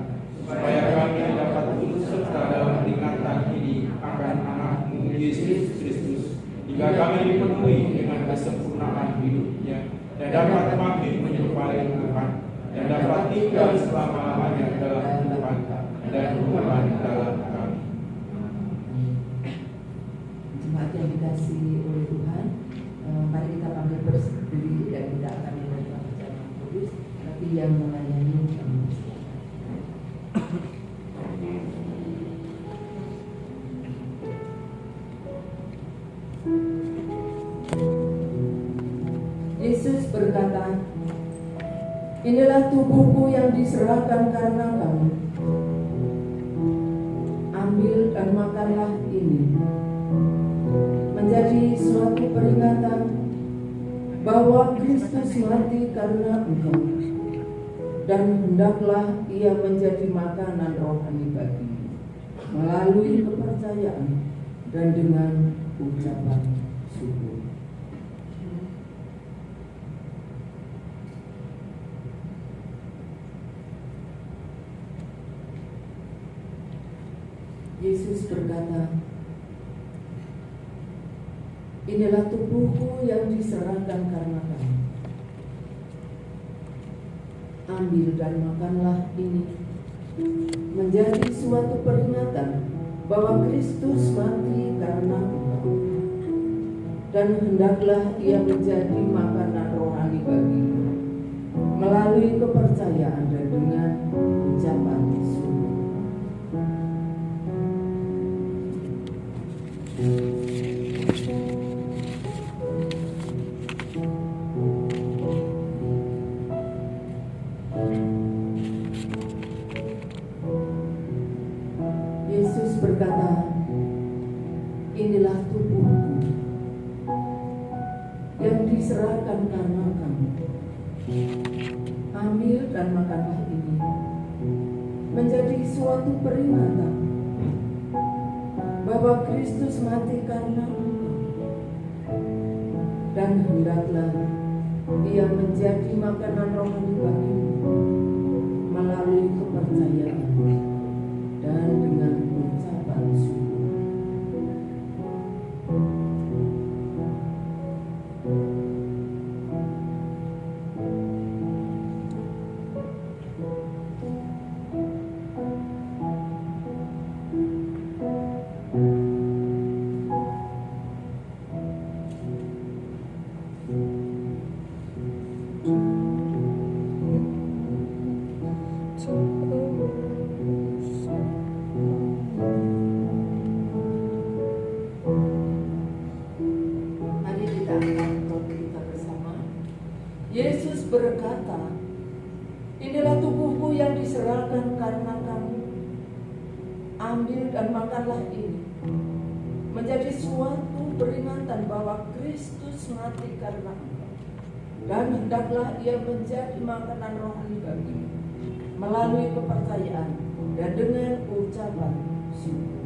[SPEAKER 8] supaya kami dapat turut serta dalam peringatan ini akan anak-Mu Yesus Kristus, hingga kami dipenuhi dengan kesempurnaan hidupnya, dan dapat makin menyerupai Tuhan, dan dapat tinggal selama-lamanya dalam Tuhan dan Tuhan dalam kami.
[SPEAKER 9] Jemaat yang dikasihi oleh Tuhan, mari kita panggil berdiri dan kita akan menerima perjamuan kudus, tapi yang melayani kami. Yesus berkata, "Inilah tubuhku yang diserahkan karena kamu. Ambil dan makanlah ini, menjadi suatu peringatan bahwa Kristus mati karena engkau, dan hendaklah Ia menjadi makanan rohani bagimu, melalui kepercayaan dan dengan ucapan syukur." Yesus berkata, "Inilah tubuhku yang diserahkan karena kamu. Ambil dan makanlah ini, menjadi suatu peringatan bahwa Kristus mati karena engkau, dan hendaklah Ia menjadi makanan rohani bagimu, melalui kepercayaan dan dengan ucapan syukur." Yesus berkata, "Inilah tubuhku yang diserahkan karena kamu. Ambil dan makanlah ini, menjadi suatu peringatan bahwa Kristus mati karena engkau, dan hendaklah Ia menjadi makanan rohani bagimu, melalui kepercayaan dan dengan ucapan syukur." membacakan kita bersama. Yesus berkata, inilah tubuhku yang diserahkan karena kamu. Ambil dan makanlah ini, menjadi suatu peringatan bahwa Kristus mati karena engkau. Dan hendaklah ia menjadi makanan rohani bagimu, melalui kepercayaan dan dengan ucapan syukur.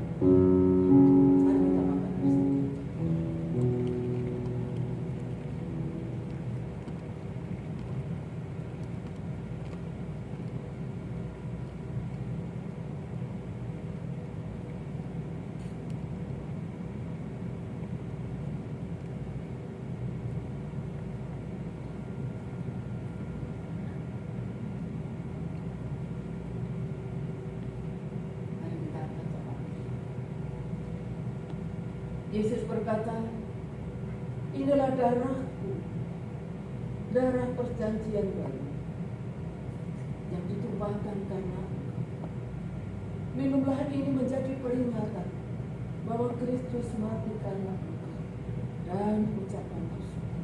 [SPEAKER 9] Mari kita makan bersama. Yesus berkata, inilah darahku, darah perjanjian baru yang ditumpahkan karena engkau. Minumlah ini menjadi peringatan bahwa Kristus mati karena engkau, dan ucapan syukur.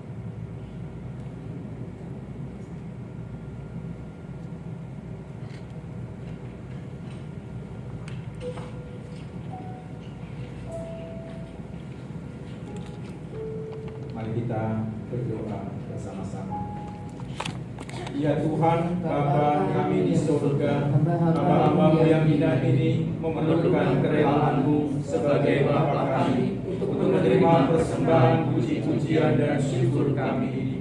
[SPEAKER 8] Mari kita berdoa bersama-sama. Ya Tuhan, Bapa kami di surga, hamba-hamba-Mu yang indah ini memerlukan kerelaan-Mu sebagai Bapa kami untuk menerima persembahan puji-pujian dan syukur kami ini.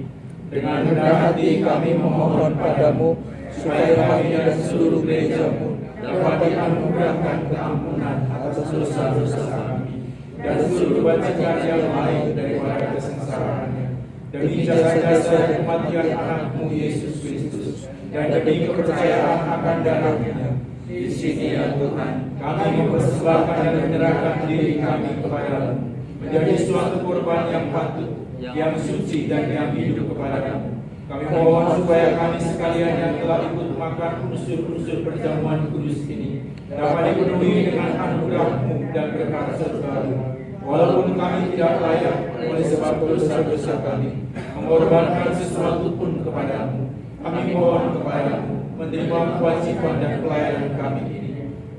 [SPEAKER 8] Dengan rendah hati kami memohon padamu supaya kami dan seluruh gereja-Mu dapat dianugerahkan keampunan atas dosa-dosa kami dan seluruh bajikan yang lain daripada kesengsaraannya, demi jasa-jasa kematian anak-Mu Yesus Kristus dan demi kepercayaan akan darah-Nya. Di sini ya Tuhan, kami mempersembahkan dan menyerahkan diri kami kepada-Mu menjadi suatu korban yang patut, yang suci dan yang hidup kepada-Mu. Kami mohon supaya kami sekalian yang telah ikut makan unsur-unsur perjamuan kudus ini dapat dipenuhi dengan anugerah-Mu dan berkat surga-Mu. Walaupun kami tidak layak oleh sebab dosa-dosa kami mengorbankan sesuatu pun kepada-Mu, kami mohon kepada-Mu menerima kewajiban dan pelayanan kami ini,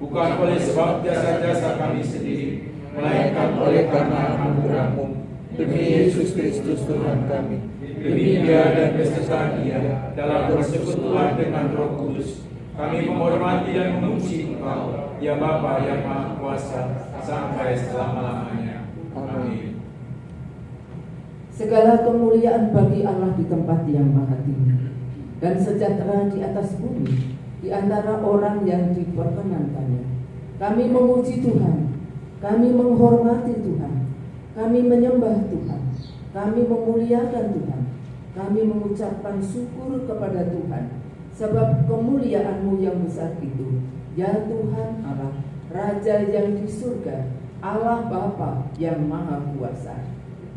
[SPEAKER 8] bukan oleh sebab jasa-jasa kami sendiri, melainkan oleh karena anugerah-Mu. Demi Yesus Kristus Tuhan kami, demi Dia dan beserta Dia dalam persekutuan dengan Roh Kudus, kami menghormati dan memuji Engkau, ya Bapa yang Maha Kuasa, sampai selama-lamanya. Amin.
[SPEAKER 9] Segala kemuliaan bagi Allah di tempat yang maha tinggi, dan sejahtera di atas bumi di antara orang yang diperkenankannya. Kami memuji Tuhan, kami menghormati Tuhan, kami menyembah Tuhan, kami memuliakan Tuhan, kami mengucapkan syukur kepada Tuhan, sebab kemuliaan-Mu yang besar itu, ya Tuhan Allah, Raja yang di surga, Allah Bapa yang Maha Kuasa,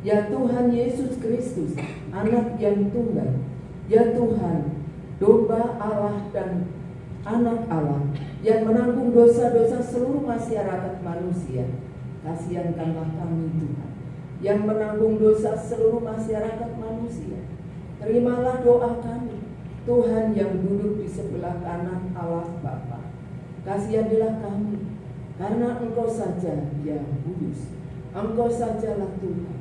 [SPEAKER 9] ya Tuhan Yesus Kristus, Anak yang tunggal, ya Tuhan, domba Allah dan Anak Allah yang menanggung dosa-dosa seluruh masyarakat manusia. Kasihankanlah kami Tuhan, yang menanggung dosa seluruh masyarakat manusia. Terimalah doa kami, Tuhan yang duduk di sebelah kanan Allah Bapa. Kasihanilah kami, karena Engkau saja yang kudus, Engkau sajalah Tuhan,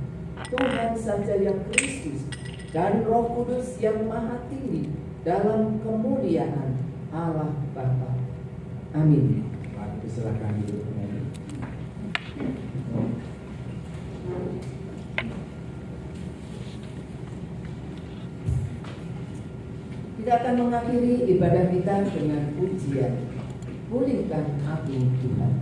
[SPEAKER 9] Tuhan saja yang Kristus, dan Roh Kudus yang maha tinggi dalam kemuliaan Allah Bapa. Amin.
[SPEAKER 8] Mari silakan duduk kembali.
[SPEAKER 9] Kita akan mengakhiri ibadah kita dengan pujian. Pulihkan aku Tuhan.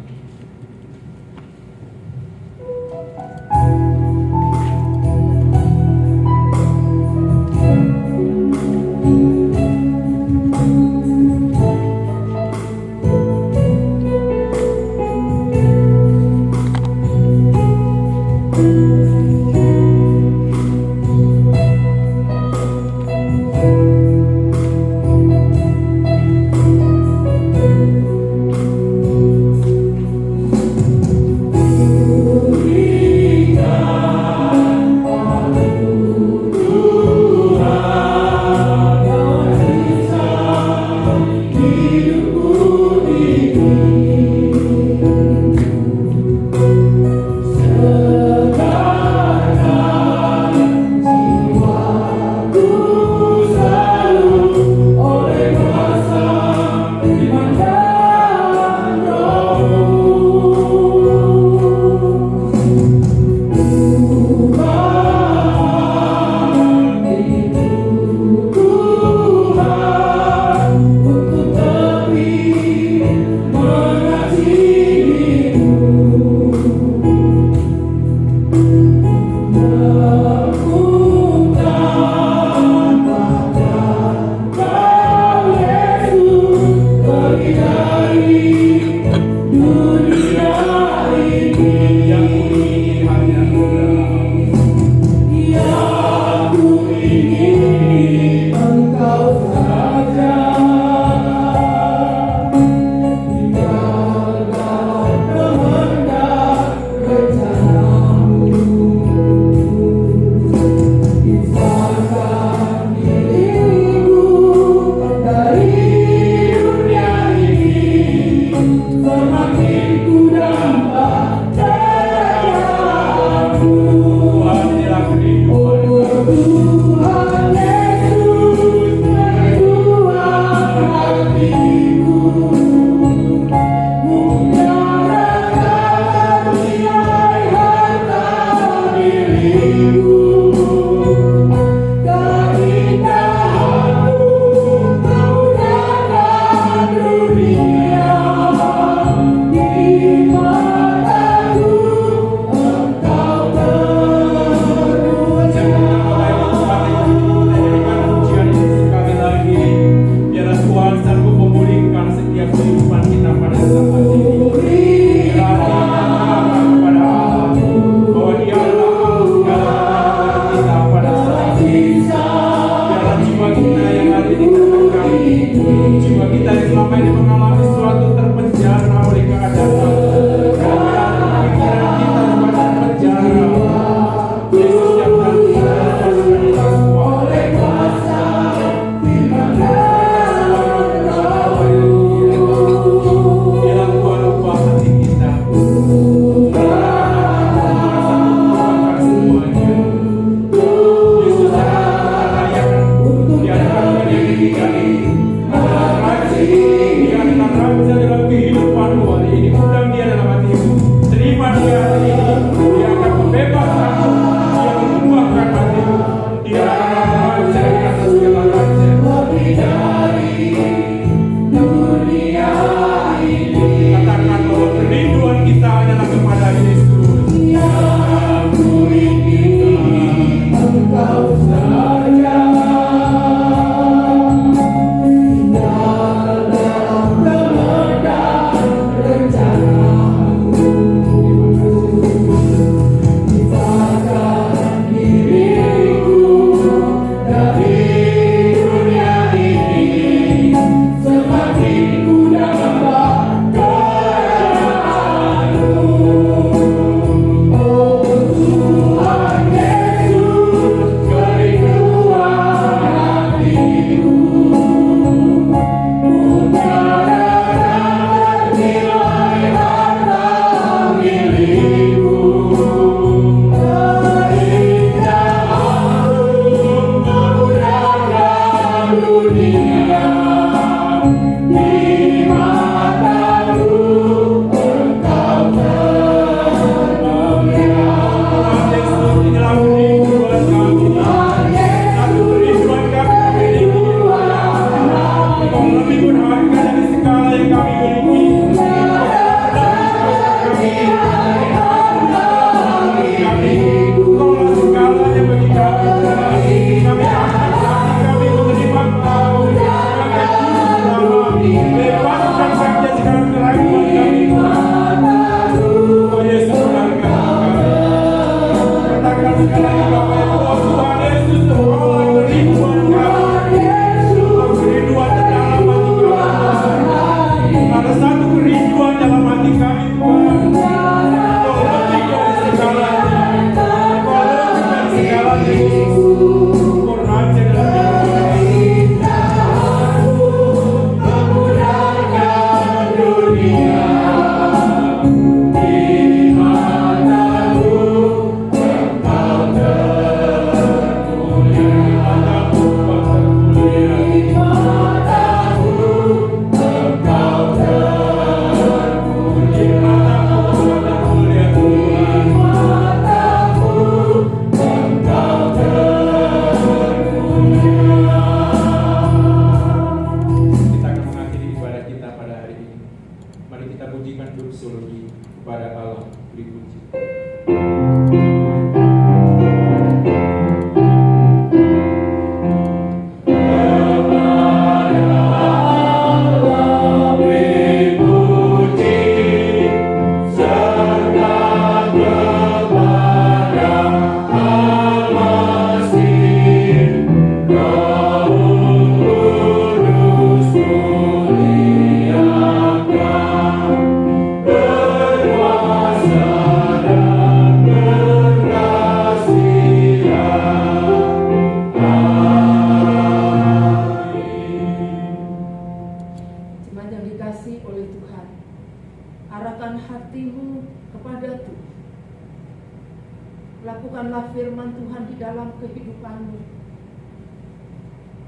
[SPEAKER 9] Lakukanlah firman Tuhan di dalam kehidupanmu,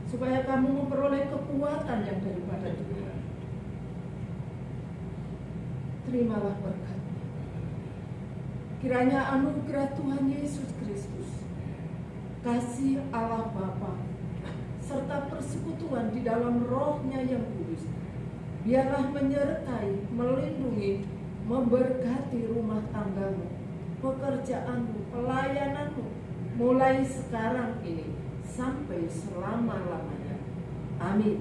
[SPEAKER 9] supaya kamu memperoleh kekuatan yang daripada Tuhan. Terimalah berkat-Nya. Kiranya anugerah Tuhan Yesus Kristus, kasih Allah Bapa, serta persekutuan di dalam Roh-Nya yang kudus, biarlah menyertai, melindungi, memberkati rumah tanggamu, pekerjaanmu, pelayananmu, mulai sekarang ini sampai selama-lamanya. Amin.